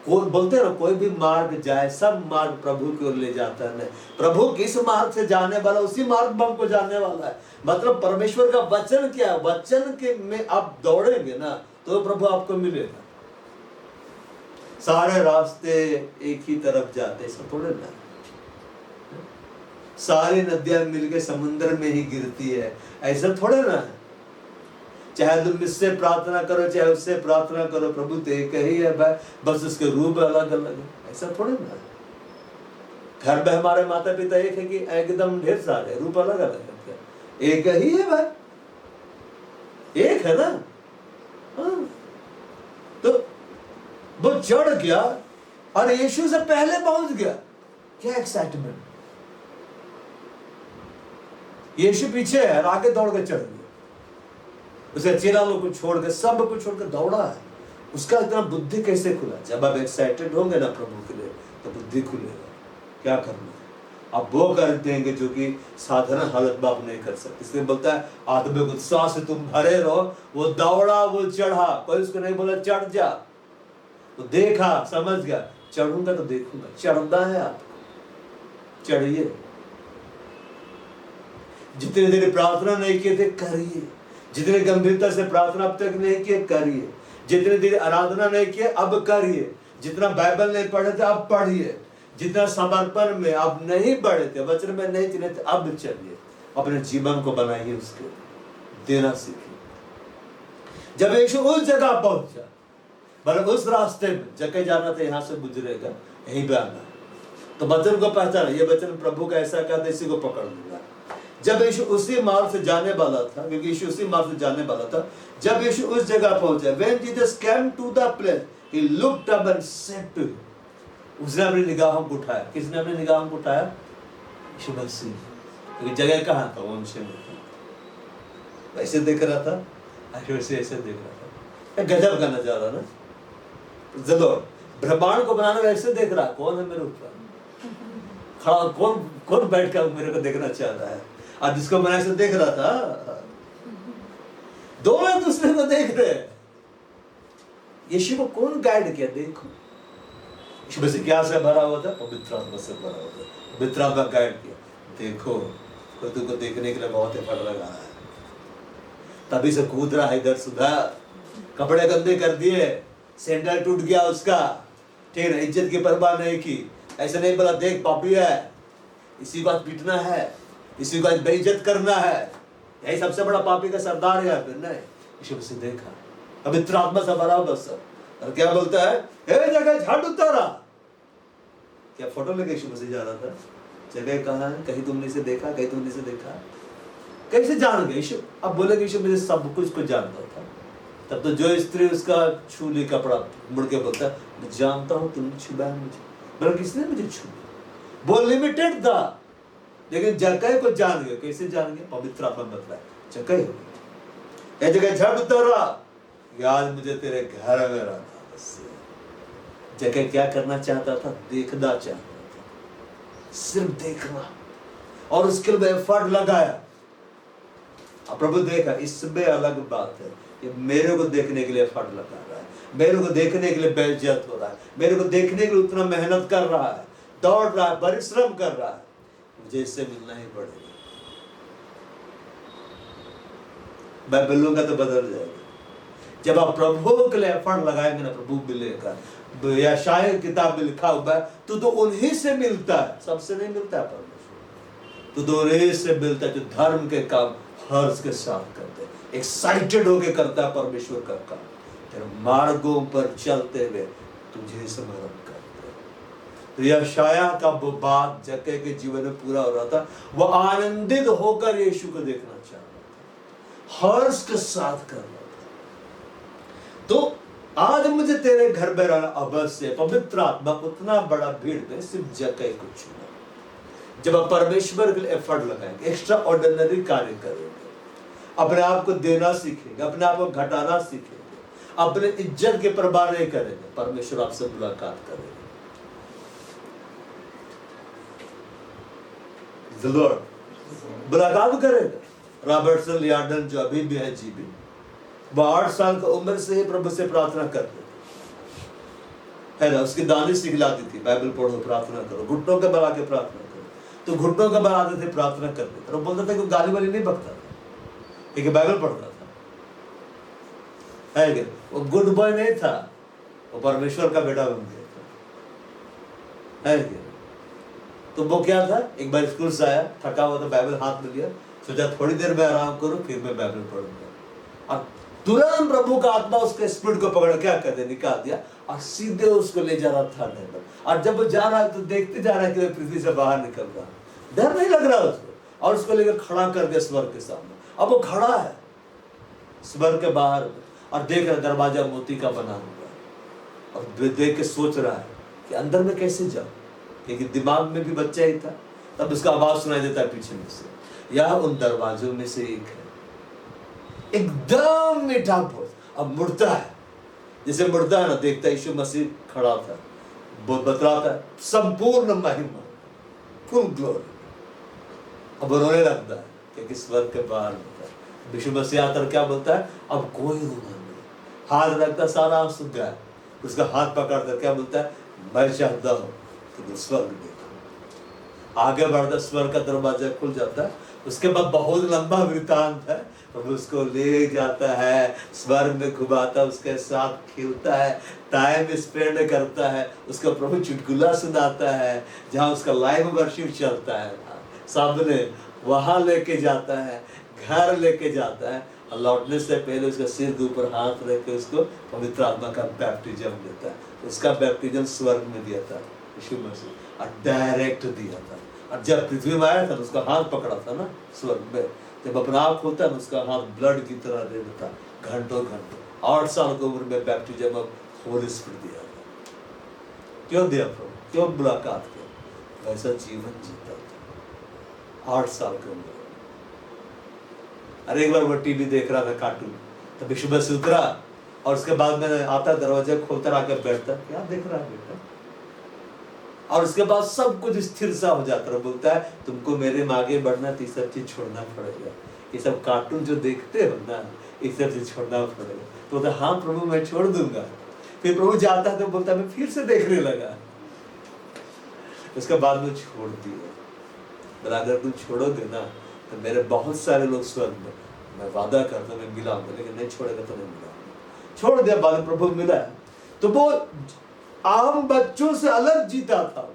कोई बोलते हैं ना कोई भी मार्ग जाए, सब मार्ग प्रभु की ओर ले जाता है। प्रभु किस मार्ग से जाने वाला उसी मार्ग में हमको जाने वाला है। मतलब परमेश्वर का वचन क्या है, वचन के में आप दौड़ेंगे ना तो प्रभु आपको मिलेगा। सारे रास्ते एक ही तरफ जाते, ऐसा थोड़े ना। सारी नदियां मिलके समुद्र में ही गिरती है, ऐसा थोड़े ना है। चाहे तुम इससे प्रार्थना करो चाहे उससे प्रार्थना करो, प्रभु तो एक ही है भाई, बस उसके रूप अलग अलग है, ऐसा थोड़े ना। घर में हमारे माता पिता एक है कि एकदम ढेर सारे रूप अलग अलग है? एक ही है भाई, एक है ना। हाँ। तो वो चढ़ गया और यीशु से पहले पहुंच गया। क्या एक्साइटमेंट! यीशु पीछे है और आगे दौड़ के चढ़ गया। उसे चेला लोग को छोड़ के सब कुछ छोड़ के दौड़ा है। उसका इतना बुद्धि कैसे खुला? जब आप एक्साइटेड होंगे ना प्रभु के लिए तो बुद्धि खुलेगा। क्या करना है आप वो कर देंगे जो कि साधारण हालत में आप नहीं कर सकते। इसलिए बोलता है आत्मिक उत्साह से तुम भरे रहो। वो दौड़ा, वो चढ़ा, कोई उसको नहीं बोला चढ़ जा। वो देखा, समझ गया, चढ़ूंगा तो देखूंगा। चढ़ना है आपको, चढ़िए। जितने देर प्रार्थना नहीं किए थे करिए, जितने गंभीरता से प्रार्थना अब तक नहीं किए करिए, जितने देर आराधना नहीं किए अब करिए, जितना बाइबल नहीं पढ़े थे अब पढ़िए, जितना समर्पण में अब नहीं बढ़े थे, वचन में नहीं चले थे अब चलिए। अपने जीवन को बनाइए, उसके देना सीखिए। जब यीशु उस जगह पहुंचा, मतलब उस रास्ते में जगह जाना था, यहाँ से गुजरेगा, यहीं पे आना, तो वचन को पहचाना, ये वचन प्रभु का ऐसा कहता है, इसी को पकड़ लूंगा। जब यीशु उसी मार्ग से जाने वाला था, क्योंकि यीशु उसी मार्ग से जाने वाला था, जब यीशु उस जगह पहुंचा, when Jesus came to the place, he looked up and said to him, उसने अपनी निगाहों को उठाया। किसने अपनी निगाहों को उठाया? यीशु मसीह। क्योंकि जगह कहाँ था? वो उनसे में था। वैसे देख रहा था, वैसे ऐसे देख रहा था। गजब का नजारा ना। चलो ब्रह्मांड को बनाना वैसे देख रहा, कौन है मेरे ऊपर खड़ा? कौन बैठ कर मेरे को देखना चाह रहा है? आज जिसको मैं ऐसे देख रहा था, दोनों एक दूसरे को देख रहे। यीशु को कौन गाइड किया? देखो यीशु में से क्या से भरा हुआ था? पवित्र आत्मा से भरा हुआ था। पवित्र आत्मा गाइड किया, देखो कोई तुमको देखने के लिए बहुत एफर्ट लगा है, तभी से कूद रहा है इधर सुधार। कपड़े गंदे कर दिए, सैंडल टूट गया उसका, ठीक है, इज्जत की परवाह नहीं की। ऐसे नहीं बोला देख पापी है, इसी बात पीटना है, इसी बात बेइज्जत करना है, यही सबसे बड़ा पापी का सरदार है फिर नहीं। यीशु मसीह देखा, पवित्र आत्मा से भरा हुआ सब, और क्या बोलता है, हे जगह झाड़ उतारा। क्या फोटो लेके यीशु मसीह जा रहा था? जगह कहाँ है? कहीं तुमने इसे देखा, कहीं तुमने इसे देखा? कैसे जान गए यीशु? अब बोले यीशु मुझे सब कुछ को जानता था। तब तो जो स्त्री उसका छू ली कपड़ा, मुड़ के बोलता मैं जानता हूँ तुमने छुआ मुझे। बोला किसने मुझे छुआ? वो लिमिटेड था, लेकिन जगह को जान गए। कैसे जान गए? पवित्र आत्मा बतलाए, जगह हो गई। जगह झट उतरा, आज मुझे तेरे घर में रहना। बस जगह क्या करना चाहता था? देखना चाहता था, सिर्फ देखना, और उसके लिए एफर्ट लगाया। अब प्रभु देखा, इसमें अलग बात है कि मेरे को देखने के लिए एफर्ट लगा रहा है, मेरे को देखने के लिए बेइज्जत हो रहा है, मेरे को देखने के लिए उतना मेहनत कर रहा है, दौड़ रहा है, परिश्रम कर रहा है, मुझे इससे मिलना ही पड़ेगा। मैं मिलूंगा तो बदल जाएगा। जब आप प्रभु के लिए एफर्ट लगाएंगे ना, प्रभु मिलेगा। यशायाह किताब में लिखा हुआ है, तू तो उन्हीं से मिलता है, सबसे नहीं मिलता है परमेश्वर। तू तो उन्हीं से मिलता है जो धर्म के काम हर्ष के साथ करते हैं, एक्साइटेड होके करता है परमेश्वर का काम। तेरे मार्गों पर चलते हुए तुझे स्मरण करते हैं। तो यशायाह का वो बात जक्कई के जीवन में पूरा हो रहा था। वो आनंदित होकर यीशु को देखना चाह रहा था, हर्ष के साथ कर रहा था। तो आज मुझे तेरे घर में रहना अवश्य। पवित्र आत्मा उतना बड़ा भीड़ में सिर्फ जक्कई को चुना। जब आप परमेश्वर के लिए एफर्ट लगाएंगे, एक्स्ट्रा ऑर्डिनरी कार्य करेंगे, अपने आप को देना सीखेंगे, अपने आप को घटाना सीखेंगे, अपने इज्जत के परवाह नहीं करेंगे, परमेश्वर आपसे मुलाकात करेंगे। मुलाकात करेगा। रॉबर्टसन लियार्डन जो अभी भी है जीवित, वो 8 साल की उम्र से ही प्रभु से प्रार्थना करते है ना। उसकी दानिश सिखलाती थी, बाइबल पढ़ो, प्रार्थना करो, घुटनों के बल के प्रार्थना करो। तो घुटनों के बल आते थे, प्रार्थना करते थे। और बोलता था कि गाली वाली नहीं बकता था, लेकिन बाइबल पढ़ता था, है कि वो गुड बॉय नहीं था, वो परमेश्वर का बेटा बन गया था, है कि। तो वो क्या था, एक बार स्कूल से आया, थका हुआ था, बाइबल हाथ में लिया, सोचा थोड़ी देर में आराम करूं, फिर मैं बाइबल पढ़ूंगा। और तुरंत प्रभु का आत्मा उसके स्पिरिट को पकड़ क्या कर दिया, निकाल दिया, और सीधे उसको ले जा रहा था नहर। और जब वो जा रहा है तो देखते जा रहा है कि वो पृथ्वी से बाहर निकल रहा, डर नहीं लग रहा उसको, और उसको लेकर खड़ा कर दिया स्वर्ग के सामने। अब वो खड़ा है स्वर्ग के बाहर और देख रहा, दरवाजा मोती का बना हुआ है, और देख के सोच रहा है कि अंदर में कैसे जाऊं, क्योंकि दिमाग में भी बच्चा ही था। तब उसका आवाज सुनाई देता है पीछे में से, यह उन दरवाजों में से एक है, एकदम मीठा बोल। अब मुड़ता है, जैसे मुड़ता है ना, देखता है यीशु मसीह खड़ा था, बतलाता है संपूर्ण महिमा, फुल ग्लोरी। अब रोने लगता है क्योंकि स्वर्ग के बाहर होता है। यीशु मसीह आकर क्या बोलता है, अब कोई रोना नहीं। हाथ रखता, सारा आंसू सूख गया, उसका हाथ पकड़कर क्या बोलता है, मैं चाहता हूँ तो स्वर्ग देखो। आगे बढ़ता, स्वर्ग का दरवाजा खुल जाता है। उसके बाद बहुत लंबा वृतांत है। प्रभु उसको ले जाता है, स्वर्ग में घुमाता, उसके साथ खेलता है, टाइम स्पेंड करता है, उसका प्रभु चुटकुला सुनाता है, जहाँ उसका लाइव वर्शिप चलता है सामने, वहां लेके जाता है, घर लेके जाता है, और लौटने से पहले उसका सिर के ऊपर हाथ रख के उसको पवित्र आत्मा का बैप्टिज्म देता है। उसका बैप्टिज्म स्वर्ग में दिया था यीशु मसीह, और डायरेक्ट दिया था। और जब पृथ्वी में आया था, उसका हाथ पकड़ा था ना स्वर्ग में, जब अपना आँख खोलता है, उसका हाथ ब्लड की तरह रेड था, घंटों घंटों। 8 साल की उम्र में बैप्टिज्म ऑफ होली स्पिरिट दिया था। क्यों दिया प्रभु, क्यों मुलाकात किया? वैसा जीवन जीता था 8 साल की उम्र। अरे एक बार वो टीवी देख रहा था, कार्टून, तब यीशु मसीह उतरा, और उसके बाद में आता, दरवाजा खोलता, आके बैठता, क्या देख रहा है बेटा? और उसके बाद सब कुछ स्थिर सा हो जाता है। बोलता है तुमको मेरे में आगे बढ़ना तो ये सब चीज छोड़ना पड़ेगा, ये सब कार्टून जो देखते हो ना, ये सब चीज छोड़ना पड़ेगा। तो बोलता हाँ प्रभु मैं छोड़ दूंगा। फिर प्रभु जाता है तो बोलता है मैं फिर से देखने लगा। उसके बाद में छोड़ दिया। बोला अगर तुम छोड़ोगे ना तो मेरे बहुत सारे लोग स्वर्ग में, मैं वादा करता मैं मिलाऊंगा, लेकिन नहीं छोड़ेगा तो नहीं मिलाऊंगा। छोड़ दिया, बाद में प्रभु मिला। तो वो आम बच्चों से अलग जीता था,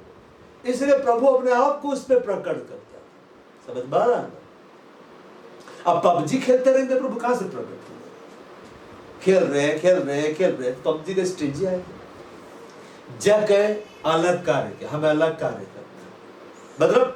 इसलिए प्रभु अपने आप को उस पर प्रकट करता है। समझ पा रहा है? अब पबजी खेलते रहेंगे, प्रभु कहां से प्रकट होंगे? खेल रहे पबजी का स्टेज आएगा। जगह अलग कार्य के, हमें अलग कार्य करना है। मतलब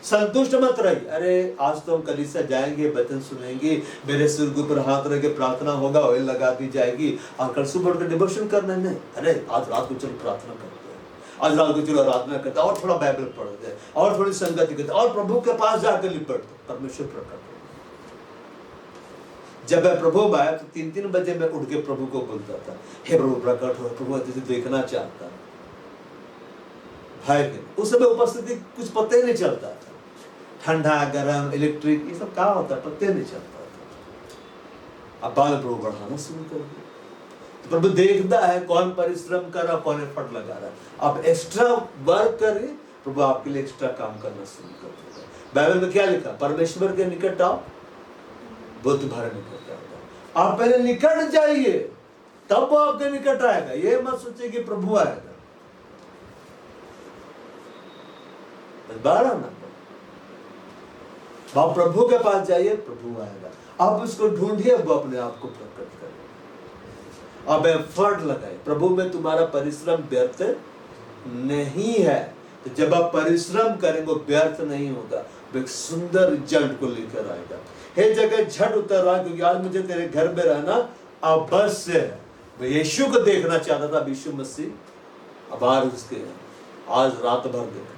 संतुष्ट मत रहिए, अरे आज तो हम कलीसिया जाएंगे, वचन सुनेंगे, मेरे सिर के ऊपर हाथ रख के प्रार्थना होगा, ऑयल लगा दी जाएगी, और कल सुबह उठकर डिवोशन करना नहीं। अरे आज रात को चलो प्रार्थना करते हैं, आज रात को चलो आराधना करते हैं, और थोड़ा बाइबल पढ़ते हैं, और थोड़ी संगति करते हैं, और प्रभु के पास जाकर लिपटते, परमेश्वर प्रकट हो। जब मैं प्रभु आया तो 3-3 बजे मैं उठ के प्रभु को बोलता था, हे प्रभु प्रकट हो, प्रभु तुझे देखना चाहता भाई। उस समय उपस्थिति कुछ पता ही नहीं चलता था, ठंडा गरम इलेक्ट्रिक ये सब क्या होता है पता नहीं चलता था। अब बाद प्रभु बढ़ाना शुरू कर दिया, तो प्रभु देखता है कौन परिश्रम कर रहा, कौन एफर्ट लगा रहा है। अब एक्स्ट्रा वर्क करे, प्रभु आपके लिए एक्स्ट्रा काम करना शुरू कर देगा। बाइबल में क्या लिखा, परमेश्वर के निकट आओ वो तुम्हारे निकट आएगा। आप पहले निकट जाइए तब वो आपके निकट आएगा। ये मत सोचिए कि प्रभु आएगा, आप प्रभु के पास जाइए, प्रभु आएगा। आप उसको ढूंढिए, वो अपने आप को प्रकट करेगा। आप एफर्ट लगाए, प्रभु में तुम्हारा परिश्रम व्यर्थ नहीं है। तो जब आप परिश्रम करेंगे व्यर्थ नहीं होगा, वो एक सुंदर रिजल्ट को लेकर आएगा। हे जगह झट उतर रहा, क्योंकि आज मुझे तेरे घर में रहना अवश्य है। मैं यीशु को देखना चाहता था, यीशु मसीह अब आज उसके आज रात भर देखना,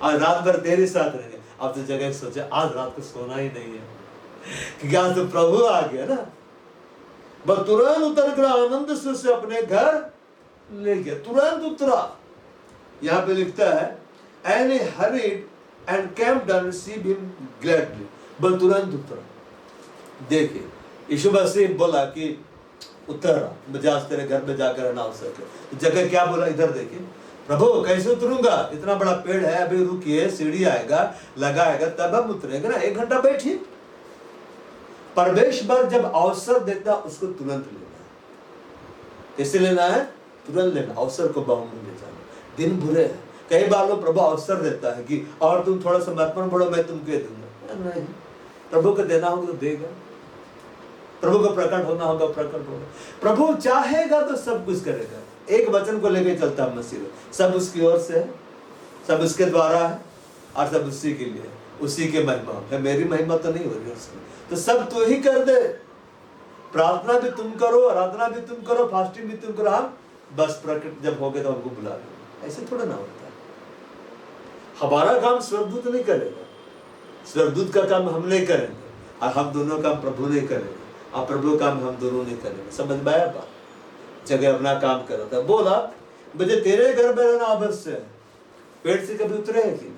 आज रात भर तेरे साथ रहेंगे। अब तो जगह सोचा आज रात को सोना ही नहीं है, क्योंकि आज तो प्रभु आ गया ना। बस तुरंत उतर कर आनंद से अपने घर ले गया, तुरंत उतरा। यहाँ पे लिखता है and he hurried and came down to receive him gladly। बस तुरंत उतरा। देखिए यीशु मसीह बोला कि उतरा, मुझे आज तेरे घर में जाकर रहना आवश्यक है। जगह क्या बोला, इधर देखिए, प्रभु कैसे उतरूंगा, इतना बड़ा पेड़ है, अभी रुकिए, सीढ़ी आएगा लगाएगा तब हम उतरेंगे ना, 1 घंटा बैठिए। परमेश्वर जब अवसर देता उसको तुरंत लेना है। कैसे लेना है, तुरंत लेना, अवसर को बाहु में ले जाना। दिन बुरे है, कई बार लोग प्रभु अवसर देता है कि और तुम थोड़ा समर्पण बढ़ो, मैं तुमको दूंगा। नहीं, प्रभु को देना होगा तो देगा, प्रभु को प्रकट होना होगा प्रकट होगा। प्रभु चाहेगा तो सब कुछ करेगा। एक वचन को लेकर चलता है मसीह, सब उसकी ओर से है, सब उसके द्वारा है, और सब उसी के लिए, उसी के महिमा है। मेरी महिमा तो नहीं हो रही उसमें, तो सब तू ही कर दे। प्रार्थना भी तुम करो, आराधना भी तुम करो, फास्टिंग भी तुम करो, हम बस प्रकट जब हो गए तो हमको बुला लो। ऐसे थोड़ा ना होता है। हमारा काम स्वर्गदूत नहीं करेगा, स्वर्गदूत का काम हम नहीं करेंगे, और हम दोनों काम प्रभु नहीं करेंगे, और प्रभु काम हम दोनों नहीं करेंगे। समझ में आया बात? जगह अपना काम कर रहा था, बोला मुझे तेरे घर में रहना अवश्य है। पेड़ से कभी उतरे हैं कि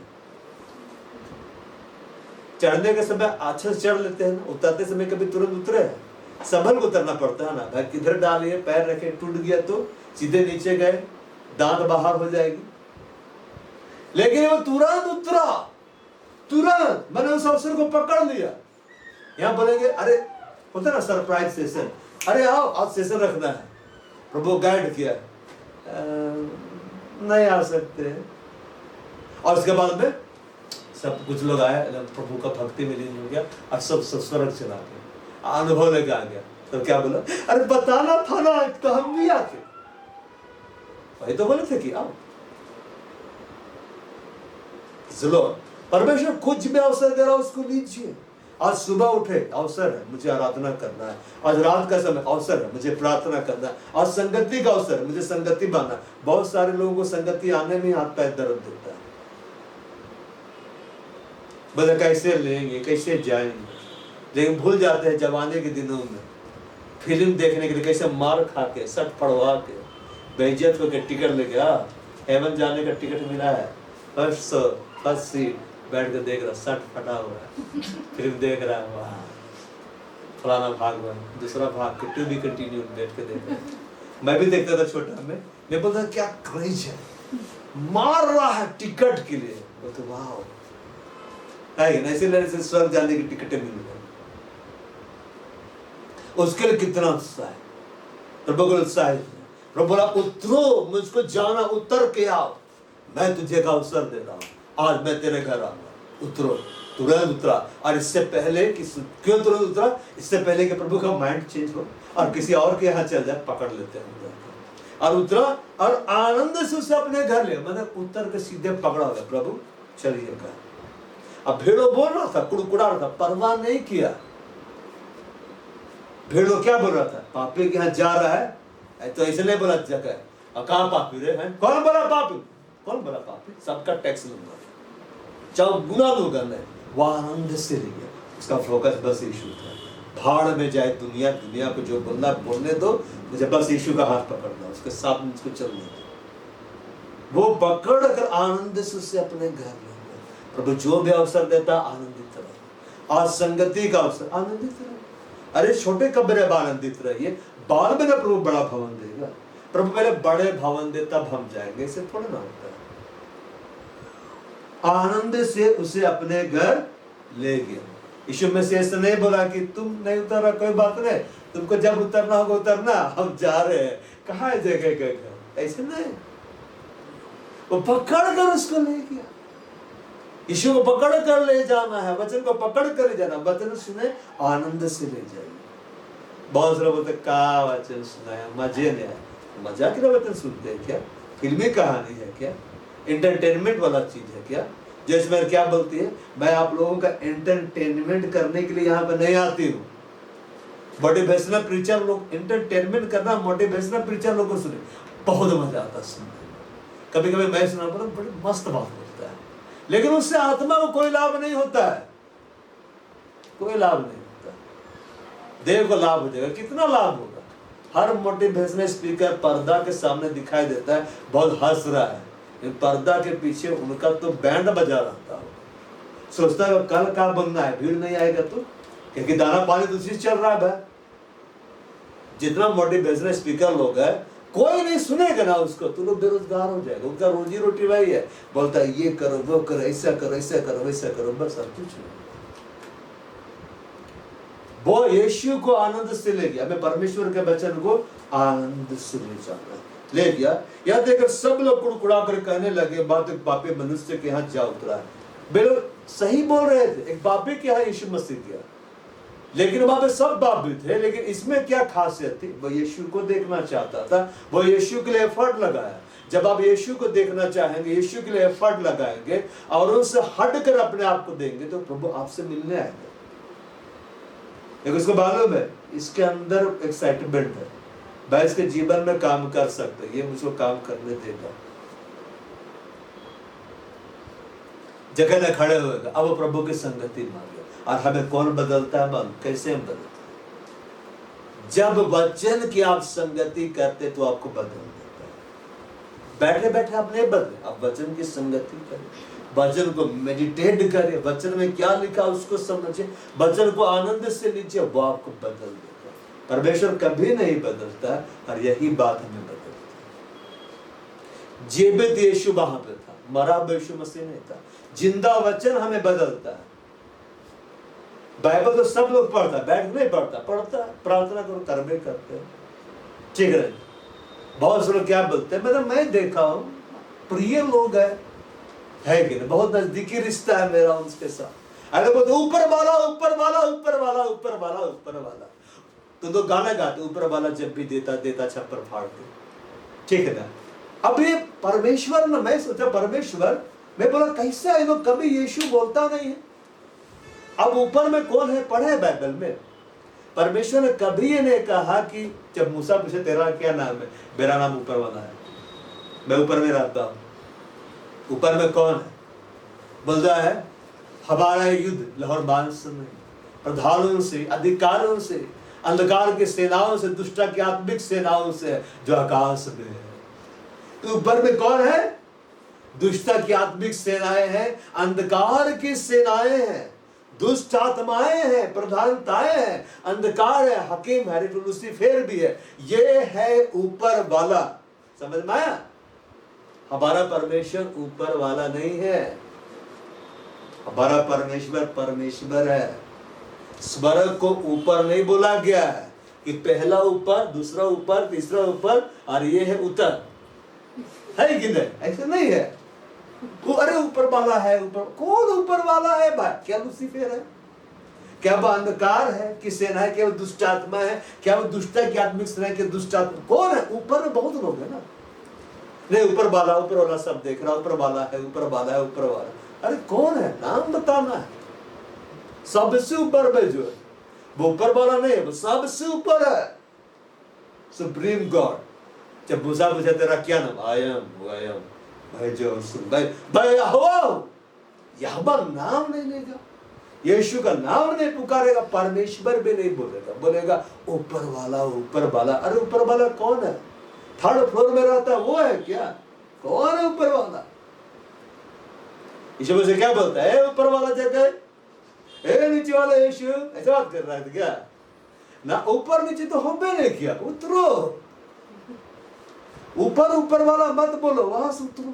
चढ़ने के समय अच्छे से चढ़ लेते हैं ना, उतरते समय कभी तुरंत उतरे हैं? संभल को उतरना पड़ता है ना भाई। किधर डालिए, पैर रखे, टूट गया तो सीधे नीचे गए, दांत बाहर हो जाएगी। लेकिन वो तुरंत उतरा, तुरंत मैंने उस अवसर को पकड़ लिया। यहाँ बोलेंगे अरे होता ना सरप्राइज सेशन, अरे आओ आज सेशन रखना है, प्रभु गाइड किया, नहीं आ सकते। और उसके बाद में सब कुछ लोग आए, प्रभु का भक्ति में लीन हो गया, और सब स्वर्ग चला गया, अनुभव लेके आ गया। तो क्या बोला, अरे बताना था ना तो हम भी आते। वही तो बोले थे कि आओ। चलो परमेश्वर कुछ भी अवसर दे रहा उसको लीजिए। आज सुबह उठे अवसर है, मुझे आराधना करना है। आज रात का समय अवसर है, मुझे प्रार्थना करना है। आज संगति का अवसर है, मुझे संगति बांधना। बहुत सारे लोगों को संगति आने में हाथ पैर दर्द देता है, बोले कैसे लेंगे, कैसे जाएंगे। लेकिन भूल जाते हैं जवानी के दिनों में फिल्म देखने के लिए कैसे मार खा के, सट पड़वा के, बेइज्जत होकर टिकट लेके हेवन जाने का टिकट मिला है, फर्स्ट सीट बैठ कर देख रहा, शर्ट फटा हुआ है, फिल्म देख रहा है, वाह फलाना भाग हुआ, दूसरा भाग टू बी कंटिन्यू बैठ के देख रहा। मैं भी देखता था छोटा में, मैं बोलता क्या क्रेज है, मार रहा है टिकट के लिए। तो वाह ऐसे लड़ने से स्वर्ग जाने की टिकटें मिल गई, उसके लिए कितना उत्साह है। प्रभु को उत्साह है, प्रभु बोला उतरो, मुझको जाना, उतर के आओ, मैं तुझे का अवसर दे रहा हूँ, आज मैं तेरे घर आऊंगा, उतरो। तुरंत उतरा। और इससे पहले कि क्यों तुरंत उतरा, इससे पहले कि प्रभु का माइंड चेंज हो और किसी और के यहाँ चल जाए, पकड़ लेते हैं और उतरा और आनंद से उसे अपने घर ले, मैंने उतर के सीधे पकड़ा गया, प्रभु चलिएगा। अब भेड़ो बोल रहा था, कुड़कुड़ा रहा था, परवाह नहीं किया। भेड़ो क्या बोल रहा था, पापी के यहाँ जा रहा है, तो ऐसे नहीं बोला जगह, और कहाँ पापी रे हैं, कौन बोला पापी, कौन बोला पापी, सबका टैक्स लूंगा, चाहे गुना दूंगा नहीं। वो आनंद से ले गया, उसका फोकस बस यीशु था। भाड़ में जाए दुनिया, दुनिया को जो बोलना बोलने दो, मुझे बस यीशु का हाथ पकड़ना, उसके साथ मुझको चलने दो। वो पकड़ कर आनंद से उसे अपने घर ले गया। प्रभु जो भी अवसर देता आनंदित रहो, आज संगति का अवसर आनंदित रहो। अरे छोटे कब्र में आनंदित रहिए, बाद में ना प्रभु बड़ा भवन देगा। प्रभु पहले बड़े भवन दे तब हम जाएंगे, इसे थोड़ा ना होता है। आनंद से उसे अपने घर ले गया। यीशु मसीह से नहीं बोला कि तुम नहीं उतरा कोई बात नहीं, तुमको जब उतरना होगा उतरना, हम जा रहे हैं, कहाँ है जगह का घर, ऐसे नहीं। वो पकड़ कर उसको ले गया। यीशु को पकड़ कर ले जाना है, वचन को पकड़ कर ले जाना, वचन सुने आनंद से ले जाइए। बहुत सारे बोलते क्या वचन सुनाया, मजे नहीं आया। मजाक का वचन सुनते हैं क्या, फिल्मी कहानी है क्या, एंटरटेनमेंट वाला चीज है क्या? जैसे क्या बोलती है, मैं आप लोगों का एंटरटेनमेंट करने के लिए यहाँ पे नहीं आती हूँ। मोटिवेशनल प्रीचर लोग एंटरटेनमेंट करना, मोटिवेशनल प्रीचर लोगों को सुने बहुत मजा आता सुनने। कभी कभी मैं सुना पड़ा, बड़ी मस्त बात होता है, लेकिन उससे आत्मा को कोई लाभ नहीं होता है, कोई लाभ नहीं होता। देह को लाभ हो जाएगा, कितना लाभ होगा? हर मोटिवेशनल स्पीकर पर्दा के सामने दिखाई देता है, बहुत हंस रहा है, पर्दा के पीछे उनका तो बैंड बजा रहता है। सोचता है कल क्या बनना है, भीड़ नहीं आएगा तो, क्योंकि दाना पानी तो चीज चल रहा है। जितना मोटिवेशनल स्पीकर लोग है, कोई नहीं सुनेगा ना उसको, तो लोग बेरोजगार हो जाएगा। उनका रोजी रोटी वही है, बोलता है ये करो वो करो, ऐसा करो ऐसा करो वैसा करो, बस सब कुछ नहीं। वो यीशु को आनंद से ले गया। मैं परमेश्वर के वचन को आनंद से ले जाऊंगा, ले गया। यह देखकर सब लोग कुड़कुड़ा कर कहने लगे, बात एक पापी मनुष्य के यहाँ जा उतरा है। बिल्कुल सही बोल रहे थे, एक पापी के यहाँ यीशु मसीह गया, लेकिन वहां पे सब पापी थे। लेकिन इसमें क्या खासियत थी, वो यीशु को देखना चाहता था, वो यीशु के लिए एफर्ट लगाया। जब आप यीशु को देखना चाहेंगे, यीशु के लिए एफर्ट लगाएंगे और उनसे हट कर अपने आप को देंगे, तो प्रभु आपसे मिलने आएंगे। लेकिन उसको मालूम है इसके अंदर एक्साइटमेंट है, मैं इसके जीवन में काम कर सकता, ये मुझको काम करने देगा, जगह न खड़े होगा। अब वो प्रभु की संगति मांगे। और हमें कौन बदलता है, मन कैसे हम बदलते हैं? जब वचन की आप संगति करते तो आपको बदल देता है। बैठे बैठे आप नहीं बदले, आप वचन की संगति करें, वचन को मेडिटेट करें, वचन में क्या लिखा उसको समझे, वचन को आनंद से लीजिए, वो आपको बदल देगा। परमेश्वर कभी नहीं बदलता, और यही बात हमें बदलती है। जीवित यीशु वहां पे था, मरा यीशु मसीह नहीं था। जिंदा वचन हमें बदलता है। बाइबल तो सब लोग पढ़ता है, बैठ नहीं पढ़ता, पढ़ता है, प्रार्थना करो, कर्मे करते हैं, ठीक है। बहुत से लोग क्या बोलते हैं, मतलब मैं देखा हूं प्रिय लोग है कि नहीं, बहुत नजदीकी रिश्ता है मेरा उनके साथ। अगर बोलते ऊपर वाला ऊपर वाला ऊपर वाला ऊपर वाला ऊपर वाला, तो गाना गाते, ऊपर वाला जब भी देता देता छप्पर फाड़ के, ठीक है ना। अब ये परमेश्वर ना, मैं सोचा परमेश्वर, मैं बोला कैसा है, वो कभी यीशु बोलता नहीं है। अब ऊपर में कौन है, पढ़े बाइबल में, परमेश्वर ने कभी ये नहीं कहा कि जब मूसा पूछे तेरा क्या नाम है, मेरा नाम ऊपर वाला है, मैं ऊपर में रहता हूं। ऊपर में कौन है, बोलता है हमारा युद्ध लाहौर बांस से नहीं, प्रधानों से, अधिकारियों से, अंधकार की सेनाओं से, दुष्टा की आत्मिक सेनाओं से जो आकाश में है। तो ऊपर में कौन है, दुष्टा की आत्मिक सेनाएं हैं, अंधकार की सेनाएं हैं, दुष्ट आत्माएं हैं, प्रधानताएं हैं, अंधकार है, हकीम है, लूसीफर भी है। ये है ऊपर वाला, समझ में आया? हमारा परमेश्वर ऊपर वाला नहीं है, हमारा परमेश्वर परमेश्वर है। स्वर्ग को ऊपर नहीं बोला गया है कि पहला ऊपर, दूसरा ऊपर, तीसरा ऊपर और ये है उतर, है कि नहीं? ऐसे नहीं है। वो अरे ऊपर वाला है, ऊपर कौन ऊपर वाला है भाई? क्या लूसीफर है? क्या वो अंधकार है कि सेना है? क्या वो दुष्ट आत्मा है? क्या वो दुष्टता की आत्मिक सेना है? दुष्ट आत्मा कौन है? ऊपर में बहुत लोग है ना। नहीं ऊपर वाला सब देख रहा, ऊपर वाला है, ऊपर वाला है, ऊपर वाला। अरे कौन है? नाम बताना है। सबसे ऊपर में जो है वो ऊपर वाला नहीं है, वो सबसे ऊपर है, सुप्रीम गॉड। जब मूसा पूछा तेरा क्या नाम? आई एम भाई जो सुन भाई यहोवा नाम नहीं लेगा, यीशु का नाम नहीं पुकारेगा, परमेश्वर भी नहीं बोलेगा, बोलेगा ऊपर वाला। अरे ऊपर वाला कौन है? थर्ड फ्लोर में रहता है वो है क्या? कौन है ऊपर वाला? यीशु से क्या बोलता है? ऊपर वाला जगह, ए नीचे वाला यीशु, ऐसा बात कर रहा है क्या? ना ऊपर नीचे तो हमने नहीं किया, उतरो ऊपर वाला मत बोलो, वहां से उतरो।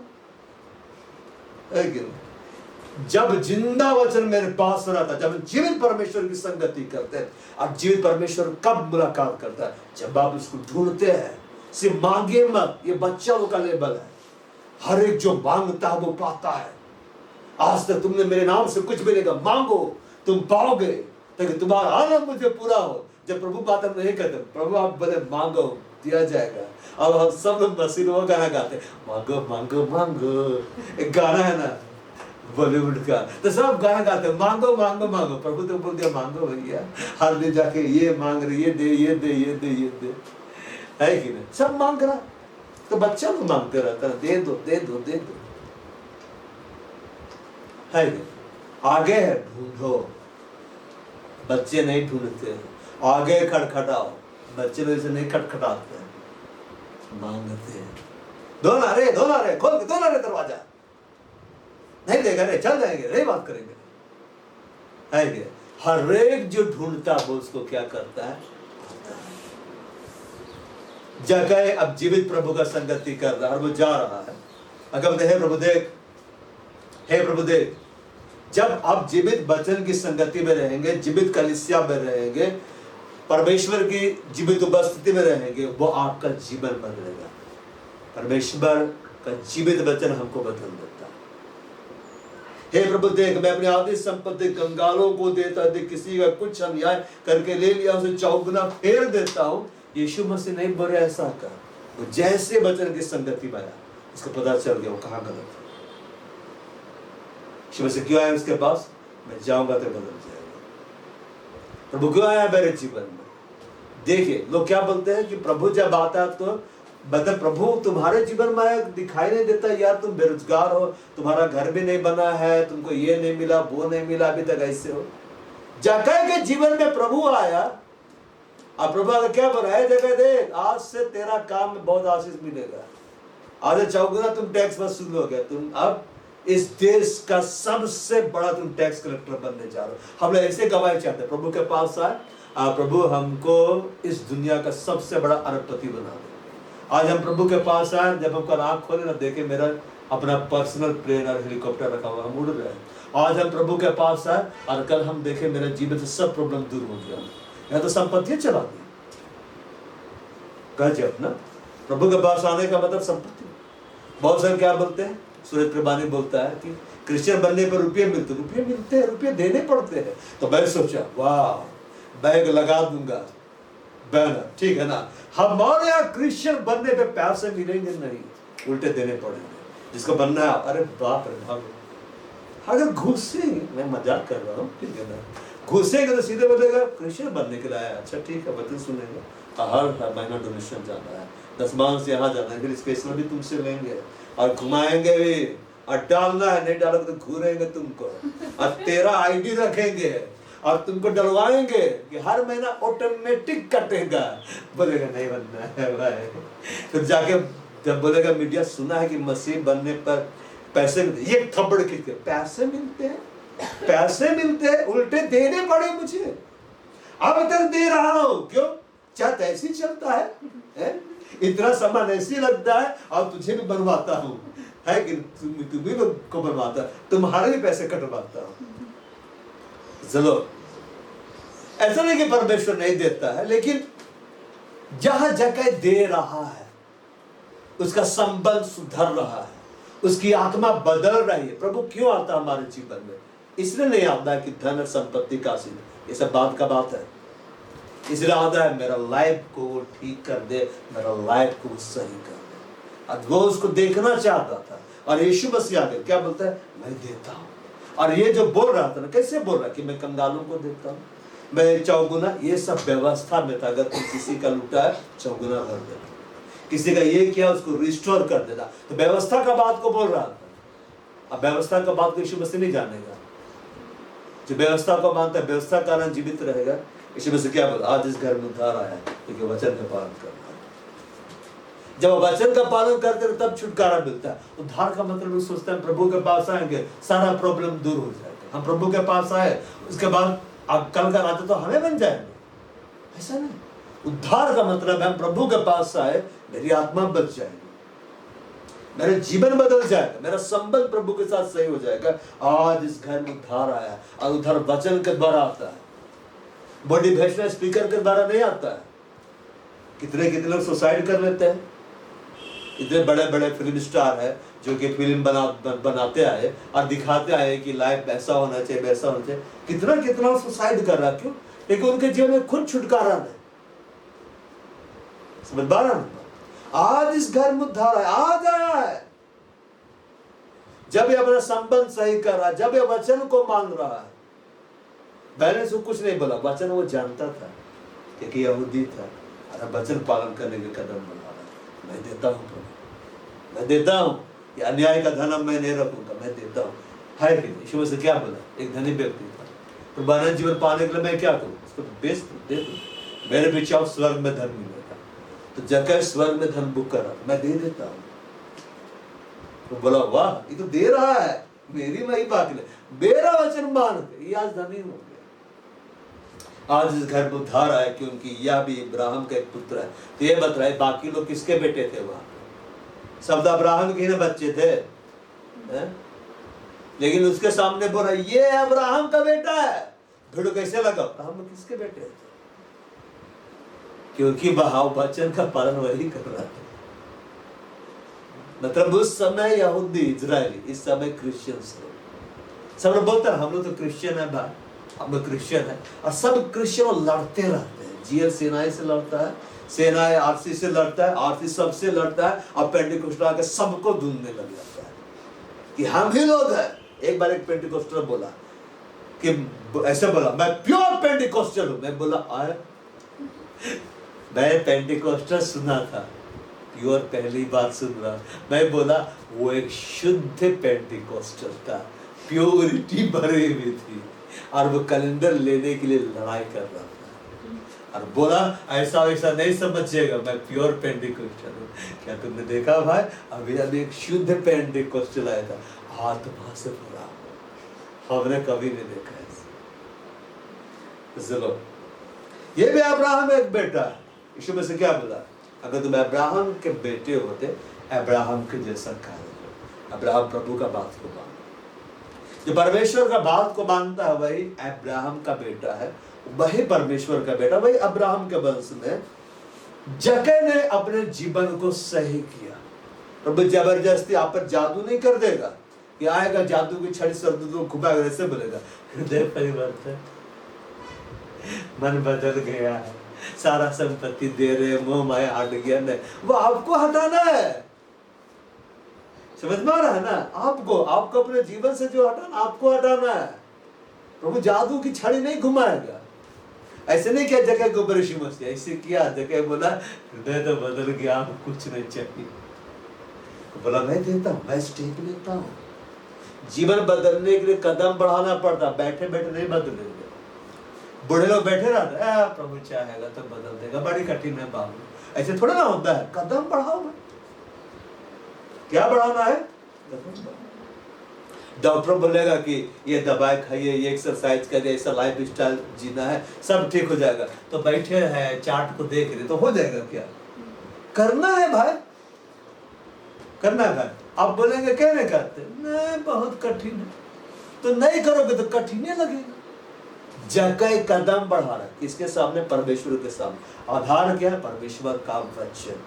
जब जिंदा वचन मेरे पास रहता, जब जीवित परमेश्वर की संगति करते हैं। अब जीवित परमेश्वर कब मुलाकात करता है? जब आप उसको ढूंढते हैं। सिर्फ मांगे मत, ये बच्चों का लेबल है। हर एक जो मांगता है वो पाता है। आज तक तुमने मेरे नाम से कुछ भी नहीं कहा, मांगो तुम पाओगे, ताकि तुम्हारा आनंद मुझे पूरा हो। जब प्रभु बात हम नहीं कहते, प्रभु आप बोले मांगो दिया जाएगा। अब हम सब लोग मसीह वो गाना गाते, मांगो मांगो मांगो, एक गाना है ना बॉलीवुड का, तो सब गाना गाते मांगो मांगो मांगो। प्रभु तो बोल दिया मांगो भैया, हर दिन जाके ये मांग रहे, ये दे ये दे ये दे ये दे, है कि नहीं? सब मांग रहा, तो बच्चा तो मांगते रहता है, दे दो दे दो दे दो, है कि? आगे है ढूंढो, बच्चे नहीं ढूंढते। आगे खटखटाओ, बच्चे लोग इसे नहीं खटखटाते, मांगते हैं। दो ना रे खोल के दो ना रे दरवाजा, नहीं देगा रे, चल जाएंगे, नहीं बात करेंगे, है क्या? हर एक जो ढूंढता वो उसको क्या करता है? जगह अब जीवित प्रभु का संगति कर रहा है और वो जा रहा है। अगर हे प्रभु देख, जब आप जीवित वचन की संगति में रहेंगे, जीवित कलीसिया में रहेंगे, परमेश्वर की जीवित उपस्थिति में रहेंगे, वो आपका जीवन बदलेगा। परमेश्वर का जीवित वचन हमको बदल देता है। हे प्रभु देख, मैं अपनी आधी संपत्ति कंगालों को देता, देख किसी का कुछ अन्याय करके ले लिया उसे चौगुना फेर देता हूँ। यीशु मसीह नहीं बोले ऐसा कर, वो जैसे वचन की संगति में आया उसको पता चल गया वो कहाँ गलत है। यीशु मसीह क्यों आया उसके पास? मैं जाऊंगा तो बदल जाएगा। प्रभु क्यों आया मेरे जीवन में? देखिए लोग क्या बोलते हैं कि प्रभु जब आता है तो मतलब प्रभु तुम्हारे जीवन में दिखाई नहीं देता, यार तुम बेरोजगार हो, तुम्हारा घर भी नहीं बना है, तुमको ये नहीं मिला वो नहीं मिला, अभी तक ऐसे हो। जक्कई के जीवन में प्रभु आया, अब प्रभु अगर क्या बोला है, जगह देख आज से तेरा काम में बहुत आशीष मिलेगा, आज चौगुना तुम टैक्स वसूल हो गया, तुम अब इस देश का सबसे बड़ा तुम टैक्स कलेक्टर बनने जा रहे हो। हम लोग ऐसे गवाही चाहते हैं, प्रभु के पास आए, प्रभु हमको इस दुनिया का सबसे बड़ा अरबपति बना दे। आज हम प्रभु के पास आए, जब हमको आँख खोले ना देखे मेरा अपना पर्सनल प्लेन और हेलीकॉप्टर रखा हुआ, हम उड़ रहे हैं। आज हम प्रभु के पास आए और कल हम देखे मेरे जीवन से सब प्रॉब्लम दूर हो गया, यहाँ तो संपत्ति चला दी। गजब ना, प्रभु के पास आने का मतलब संपत्ति। बहुत सारे क्या बोलते हैं, सूरज प्रभानी बोलता है कि क्रिश्चियन बनने पर रुपये मिलते हैं, रुपये देने पड़ते हैं। तो मैं सोचा वाह, बैग लगा दूंगा बैनर, ठीक है ना। हमारे यहाँ क्रिश्चियन बनने पे पैसे मिलेंगे नहीं, उल्टे देने पड़ेंगे। जिसको बनना है, अरे बाप रे भागो। अगर घुसेंगे, मैं मजाक कर रहा हूँ, ठीक है ना, घुसेंगे तो सीधे बोलेगा क्रिश्चियन बनने के लिए आया, अच्छा ठीक है वचन सुनेगा, हर महीना डोनेशन जाना है, दसमान से यहाँ जाना है, फिर स्पेशल भी तुमसे लेंगे और घुमाएंगे भी, और डालना है, नहीं डालोगे तो घूरेंगे तुमको, और तेरा आईडी रखेंगे और तुमको डलवाएंगे कि हर महीना ऑटोमेटिक कटेगा। बोलेगा नहीं बनना है भाई। फिर जाके जब बोलेगा मीडिया सुना है कि मसीह बनने पर पैसे मिलते, ये थप्पड़ खींच के पैसे मिलते हैं, उल्टे देने पड़े मुझे, अब तक दे रहा हूँ, क्यों? चाहे ऐसी चलता है? इतना सामान ऐसी लगता है और तुझे भी बनवाता हूँ, है कि तुम्ही लोग को बनवाता, तुम्हारे भी पैसे कटवाता हूँ। चलो ऐसा नहीं कि परमेश्वर नहीं देता है, लेकिन जहां जगह दे रहा है उसका संबंध सुधर रहा है, उसकी आत्मा बदल रही है। प्रभु क्यों आता है हमारे जीवन में? इसलिए नहीं आता है कि धन और संपत्ति का आशीष, ये सब बात का बात है। इसलिए आता है मेरा लाइफ को ठीक कर दे, मेरा लाइफ को सही कर दे। और वो उसको देखना चाहता था, और यीशु मसीह आकर क्या बोलता है? मैं देता हूँ। और ये जो बोल रहा था ना, कैसे बोल रहा कि मैं कंगालों को देता हूँ, मैं चौगुना, ये सब व्यवस्था में था। अगर कोई किसी का लूटा है चौगुना भर देता, किसी का ये किया उसको रिस्टोर कर देता। तो व्यवस्था का बात को बोल रहा था। अब व्यवस्था का बात को यीशु मसीह नहीं जानेगा। जो व्यवस्था को मानता है व्यवस्था का कारण जीवित रहेगा। यीशु मसीह क्या बोला? आज इस घर में उद्धार आया है क्योंकि वचन का पालन करना। जब वचन का पालन करते हैं तब छुटकारा मिलता है। उद्धार का मतलब लोग सोचते हैं प्रभु के पास आएंगे सारा प्रॉब्लम दूर हो जाएगा। हम प्रभु के पास आए उसके बाद अब कल का रात तो हमें बन जाएंगे, ऐसा नहीं। उद्धार का मतलब है हम प्रभु के पास आए, मेरी आत्मा बच जाएगी, मेरा जीवन बदल जाएगा, मेरा संबंध प्रभु के साथ सही हो जाएगा। आज इस घर में उद्धार आया, और उद्धार वचन के द्वारा आता है, बॉडी भैसना स्पीकर के द्वारा नहीं आता है। कितने कितने लोग सुसाइड कर लेते हैं। इतने बड़े बड़े फिल्म स्टार है जो कि फिल्म बनाते आए और दिखाते आए कि लाइफ ऐसा होना चाहिए, वैसा होना चाहिए। कितना कितना सुसाइड कर रहा, क्यों? लेकिन उनके जीवन में खुद छुटकारा नहीं। समझ पा रहा हूं? आज इस घर में उद्धार है, आज आया है। जब ये अपना संबंध सही कर रहा है, जब ये वचन को मान रहा है। मैंने उसको कुछ नहीं बोला, वचन वो जानता था क्योंकि यहूदी था, और वचन पालन करने के कदम बढ़ा रहा है। मैं देता हूँ प्रभु, मैं देता हूँ, ये अन्याय का धन मैं नहीं रखूंगा, मैं देता हूँ। है कि यीशु से क्या बोला? एक धनी व्यक्ति था, तो अनंत जीवन पाने के लिए मैं क्या करूँ? उसको बेच दे दूँ, मेरे पीछे स्वर्ग में धन मिलेगा। तो जगह स्वर्ग में धन बुक करा, मैं दे देता हूँ। तो बोला वाह, ये तो दे रहा है मेरी महिमा के लिए, मेरा वचन मान के ये आज धनी हो गया। आज इस घर में उद्धार आया क्योंकि यह भी इब्राहिम का एक पुत्र है। तो ये बता रहा है बाकी लोग किसके बेटे थे? वहां शब्द अब्राहम के ही बच्चे थे, लेकिन उसके सामने बोला ये अब्राहम का बेटा है। भिड़ो कैसे लगा? अब्राहम किसके बेटे थे? क्योंकि बहाव वचन का पालन वही कर रहा था। मतलब उस समय यहूदी इजरायली, इस समय क्रिश्चियंस लोग। सब लोग बोलते हैं हम लोग तो क्रिश्चियन है भाई, हम लोग क्रिश्चियन है, और सब क्रिश्चियन लड़ते रहते हैं। जीएल सेनाई से लड़ता है, सेनाई आरसी से लड़ता है, आरसी सबसे लड़ता है, और पेंटिकोस्टल के सबको ढूंढने लग जाता है कि हम ही लोग हैं। एक बार एक पेंटिकोस्टल बोला कि ऐसे बोला मैं प्योर पेंटिकोस्टल हूं। मैं बोला आए, मैं पेंटिकोस्टल सुना था, प्योर पहली बार सुन रहा। मैं बोला वो एक शुद्ध पेंटिकोस्टल था, प्योरिटी भरी हुई थी, और वो कैलेंडर लेने के लिए लड़ाई कर रहा था। और बोला ऐसा वैसा नहीं समझिएगा, मैं प्योर पेंटिकोस्टल हूँ। क्या तुमने देखा भाई? अभी अभी एक शुद्ध पेंटिकोस्टल आया था, आत्मा से भरा, हमने कभी नहीं देखा ऐसा। चलो, ये भी अब्राहम एक बेटा है। यीशु में से क्या बोला? अगर तुम अब्राहम के बेटे होते, अब्राहम के जैसा कार्य करो। अब्राहम प्रभु का बात को मानता, जो परमेश्वर का बात को मानता है वही अब्राहम का बेटा है, वही परमेश्वर का बेटा, वही अब्राहम के वंश में। जक्कई ने अपने जीवन को सही किया। प्रभु जबरदस्ती आप पर जादू नहीं कर देगा कि आएगा जादू की छड़ी शब्द तो घुमाएगा, ऐसे बोलेगा। हृदय परिवर्तन, मन बदल गया है, सारा संपत्ति दे रहे, मोह माया हट गया। नहीं, वो आपको हटाना है। समझ में आ रहा है ना? आपको अपने जीवन से जो हटाना, आपको हटाना है। प्रभु जादू की छड़ी नहीं घुमाएगा। ऐसे नहीं किया जगह के ऊपर यीशु मसीह, ऐसे किया जगह बोला हृदय तो बदल गया, आपको कुछ नहीं चाहिए। तो बोला मैं देता हूँ, मैं स्टेप लेता हूँ। जीवन बदलने के लिए कदम बढ़ाना पड़ता, बैठे बैठे नहीं बदलेंगे। बूढ़े लोग बैठे रहते हैं, प्रभु चाहेगा तो बदल देगा, बड़ी कठिन है बाबू। ऐसे थोड़ा ना होता है, कदम बढ़ाओ। क्या बढ़ाना है? डॉक्टर बोलेगा कि ये दवाई खाइए, ये एक्सरसाइज करिए, ऐसा लाइफ स्टाइल जीना है, सब ठीक हो जाएगा। तो बैठे हैं चार्ट को देख रहे, तो हो जाएगा क्या? करना है भाई, करना है भाई। आप बोलेंगे क्या नहीं करते? नहीं, बहुत कठिन है। तो नहीं करोगे तो कठिन लगेगा। जक्कई कदम बढ़ा रहा है, किसके सामने? परमेश्वर के सामने। आधार क्या है? परमेश्वर का वचन।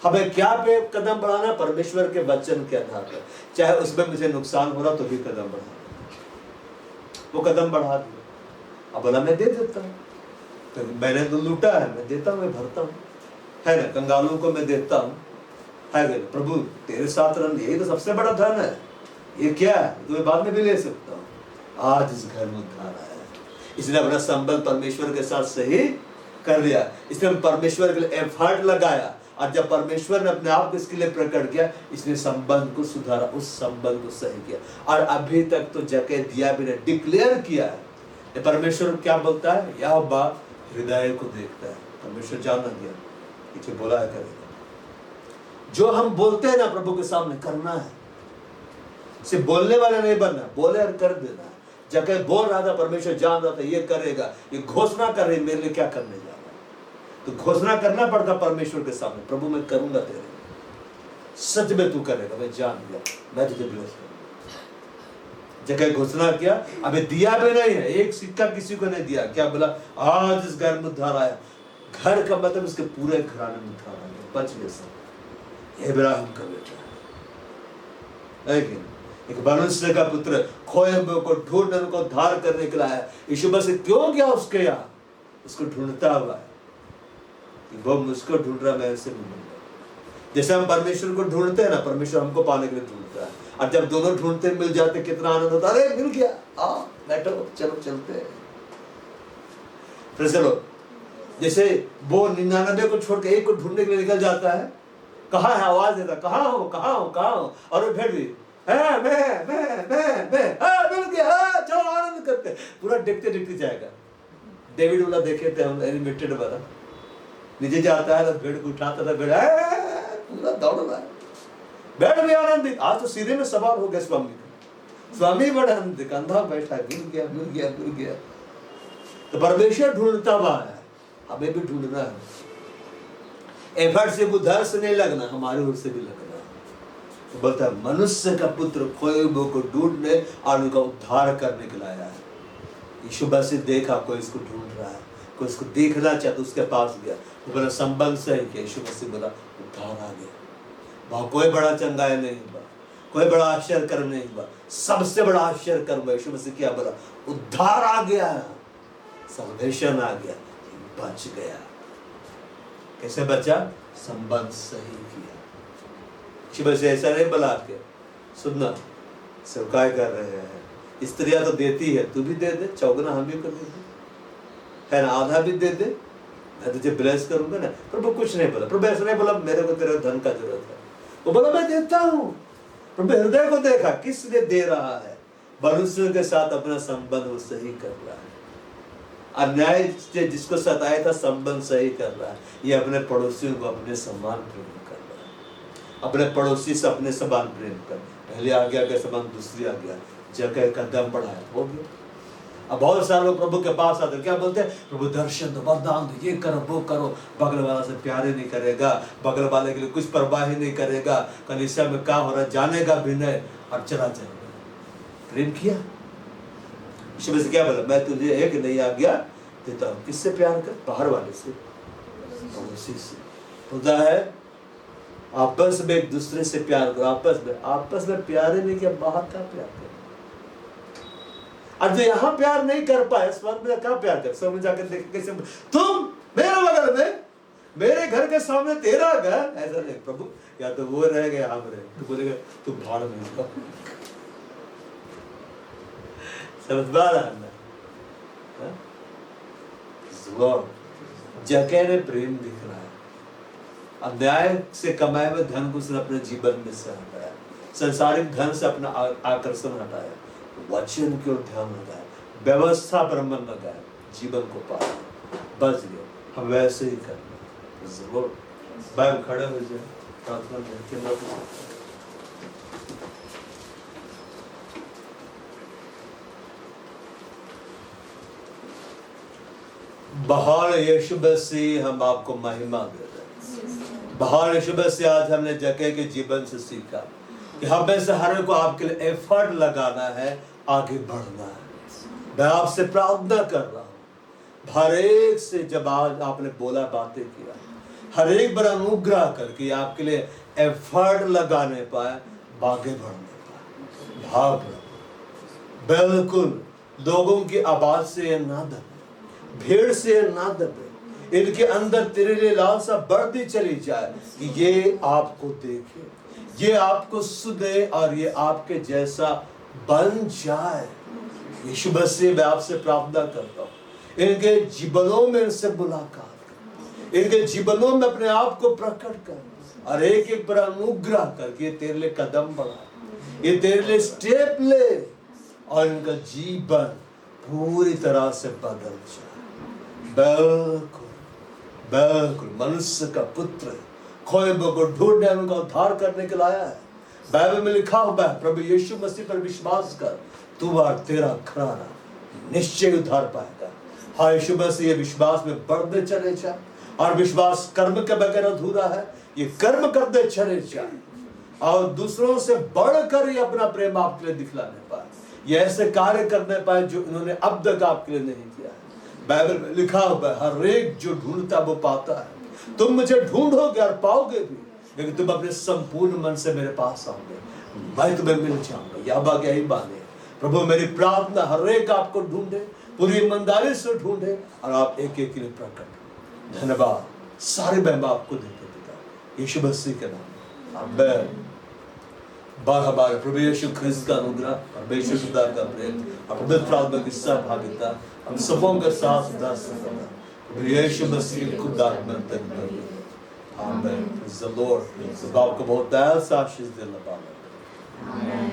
हमें क्या पे कदम बढ़ाना? परमेश्वर के वचन के आधार पर। चाहे उसमें मुझे नुकसान हो रहा तो भी कदम बढ़ा, वो कदम बढ़ा दिया। अब बोला मैं दे देता हूँ, तो मैंने तो लूटा है, मैं देता हूँ, मैं भरता हूँ, है ना। कंगालों को मैं देता हूँ, है ना। प्रभु तेरे साथ रहना, यही तो सबसे बड़ा धन है। ये क्या है? तुम्हें बाद में भी ले सकता हूँ। आज इस घर में उद्धार आया, इसने अपना संबंध परमेश्वर के साथ सही कर लिया। इसने परमेश्वर के लिए एफर्ट लगाया, और जब परमेश्वर ने अपने आप को इसके लिए प्रकट किया, इसने संबंध को सुधारा, उस संबंध को सही किया। और अभी तक तो जगह दिया भी ने डिक्लेयर किया है। परमेश्वर क्या बोलता है? यह बात हृदय को देखता है। परमेश्वर जाना गया, पीछे बोला है करेगा। जो हम बोलते हैं ना प्रभु के सामने करना है, सिर्फ बोलने वाला नहीं बनना, बोले और कर देना। जगह बोल रहा था, परमेश्वर जान रहा था ये करेगा, ये घोषणा कर रही मेरे लिए क्या करने जा रहा है, तो घोषणा करना पड़ता परमेश्वर के सामने, प्रभु मैं करूंगा तेरे, सच में तू करेगा, मैं जान गया, मैं तुझे ब्लेस करूंगा। जगह घोषणा किया, अबे दिया भी नहीं है, एक सिक्का किसी को नहीं दिया। क्या बोला? आज इस घर में उद्धार आया। घर का मतलब इसके पूरे घराने में उद्धार आया, बच गए सब। इब्राहिम का बेटा, एक मनुष्य का पुत्र खोए हुए को ढूंढने को उद्धार करने के लिए आया। यीशु मसीह क्यों गया उसके यहाँ? उसको ढूंढता हुआ है कि वो मुझको ढूंढ रहा, मैं उसे ढूंढूंगा। जैसे हम परमेश्वर को ढूंढते हैं ना, परमेश्वर हमको पाने के लिए ढूंढता है। और जब दोनों ढूंढते मिल जाते कितना आनंद होता है। अरे मिल गया, आओ बैठो, चलो चलते हैं, फिर चलो। जैसे वो 99 को छोड़ के एक को ढूंढने के लिए निकल जाता है, कहाँ है, आवाज देता, कहाँ हो कहाँ हो कहाँ हो, और वो फिर भी मैं मिल गया, चलो आनंद करते। पूरा देखते देखते जाएगा। डेविड वाला देखे थे हम, एनिमेटेड वाला, नीचे जाता है, भेड़ को उठाता था, भेड़ पूरा दौड़ रहा है, भेड़ भी आनंदित। आज तो सीधे में सवार हो गया स्वामी का, स्वामी बड़ा आनंदित, कंधा बैठा, मिल गया मिल गया मिल गया। तो परमेश्वर ढूंढता हुआ है, हमें भी ढूंढना है। एफर्ट से उधर से नहीं लगना, हमारे ओर से भी लगना। तो बोलता है मनुष्य का पुत्र खोए हुए को ढूंढने और उनका उद्धार करने के लिए आया है। यीशु मसीह देखा कोई इसको ढूंढ रहा है, कोई इसको देखना चाहता, उसके पास गया, वो बोला संबंध सही किया। यीशु मसीह बोला उद्धार आ गया। वहां कोई बड़ा चंगाई नहीं हुआ, कोई बड़ा आश्चर्य कर्म नहीं हुआ, सबसे बड़ा आश्चर्य कर्म यीशु मसीह क्या बोला? उद्धार आ गया, सल्वेशन आ गया, बच गया। कैसे बचा? संबंध सही किया। बस ऐसा नहीं बोला के सुनना, सेवकाई कर रहे हैं, स्त्रियां तो देती है, तू भी दे दे, चौगुना हम भी कर देते है ना, आधा भी दे दे, मैं तुझे ब्लेस करूंगा ना। प्रभु कुछ नहीं बोला, प्रभु ऐसा नहीं बोला मेरे को तेरे धन का जरूरत है, वो बोला मैं देता हूँ। प्रभु हृदय को देखा, किस लिए दे रहा है? मनुष्य के साथ अपना संबंध वो सही कर रहा है। अन्याय से जिसको सताया था संबंध सही कर रहा है। ये अपने पड़ोसियों को अपने समान प्रेम कर रहा है, अपने पड़ोसी से अपने समान प्रेम कर। पहले आज्ञा के समान दूसरी आज्ञा, जगह कदम बढ़ाया, हो गया। अब बहुत सारे लोग प्रभु के पास आते क्या बोलते हैं? प्रभु दर्शन दो, वरदान दो, ये करो वो करो। बगल वाला से प्यार ही नहीं करेगा, बगल वाले के लिए कुछ परवाह ही नहीं करेगा, कलीसिया में क्या हो रहा है जानेगा भी नहीं और चला जाएगा। प्रेम किया? यीशु मसीह क्या बोला? मैं तुझे एक नई आज्ञा देता हूँ। किससे प्यार कर? बाहर वाले से, पड़ोसी से। खुदा है आपस में एक दूसरे से प्यार करो। आपस में प्यार ही नहीं किया, बाहर का प्यार करो। अब जो यहाँ प्यार नहीं कर पाए, स्वर्ग में क्या प्यार कर? स्वर्ग में जाकर देख कैसे तुम मेरे बगल में, मेरे घर के सामने तेरा घर, ऐसा नहीं। प्रभु या तो वो रह गया, हम रहे, तो बोलेगा तू भाड़ में जाओ। समझदार है जगह में प्रेम दिख रहा है। अन्याय से कमाए हुए धन को उसने अपने जीवन में से हटाया, संसारिक धन से अपना आकर्षण हटाया, वचन की ओर ध्यान लगाया, व्यवस्था पर मन लगाया, जीवन को पाया, बच गया। हम वैसे ही करना जरूर। बाइबल खड़े हो जाए, प्रार्थना में बहार यीशु मसीह हम आपको महिमा दे रहे हैं। बहार यीशु मसीह आज हमने जगह के जीवन से सीखा कि हमें से हर को आपके लिए एफर्ट लगाना है, आगे बढ़ना है। मैं आपसे प्रार्थना कर रहा हूँ, हर एक से जब आज आपने बोला, बातें किया, हर एक बार अनुग्रह करके आपके लिए एफर्ट लगाने पाए, आगे बढ़ने पाए, भाग बिल्कुल लोगों की आवाज से ना दबे, भीड़ से ना दबे, इनके अंदर तेरे लिए लालसा बढ़ती चली जाए कि ये आपको देखे, ये आपको सुने और ये आपके जैसा बन जाए। यीशु मसीह मैं आपसे प्रार्थना करता हूँ, इनके जीवनों में इनसे मुलाकात कर, इनके जीवनों में अपने आप को प्रकट कर और एक एक पर अनुग्रह करके ये तेरे लिए कदम बढ़ा, ये तेरे लिए स्टेप ले और इनका जीवन पूरी तरह से बदल जाए। बिल्कुल बिल्कुल मनुष्य का पुत्र खोए को ढूंढने उनका उद्धार करने के लाया है। बाइबल में लिखा हुआ है, प्रभु यीशु मसीह पर विश्वास कर, तू और तेरा घराना निश्चय उद्धार पाएगा। हाँ यीशु मसीह, ये विश्वास में बढ़ते चले जाए और विश्वास कर्म के बगैर अधूरा है, ये कर्म करते चले जाए और दूसरों से बढ़कर ही अपना प्रेम आपके लिए दिखलाने पाए, ये ऐसे कार्य करने पाए जो इन्होंने अब तक आपके लिए नहीं किया है। बाइबल में लिखा हुआ है, हर एक जो ढूंढता वो पाता है, तुम मुझे ढूंढोगे और पाओगे भी, लेकिन तुम अपने संपूर्ण मन से मेरे पास आओगे, मैं तुम्हें मिल जाऊंगा। याबा यही बात है प्रभु, मेरी प्रार्थना हर एक आपको ढूंढे, पूरी ईमानदारी से ढूंढे और आप एक एक के लिए प्रकट। धन्यवाद, सारे महिमा आपको देते पिता यीशु मसीह के नाम, आमीन। बार हमारे प्रभु यीशु ख्रिस्त का अनुग्रह और परमेश्वर पिता का प्रेम और पवित्र आत्मा की सहभागिता हम सबों के साथ सदा सदा प्रभु यीशु मसीह खुद आत्मा तक बने। आमीन। Praise the Lord. तो आपको बहुत दयाल से आशीष दे लगा। आमीन।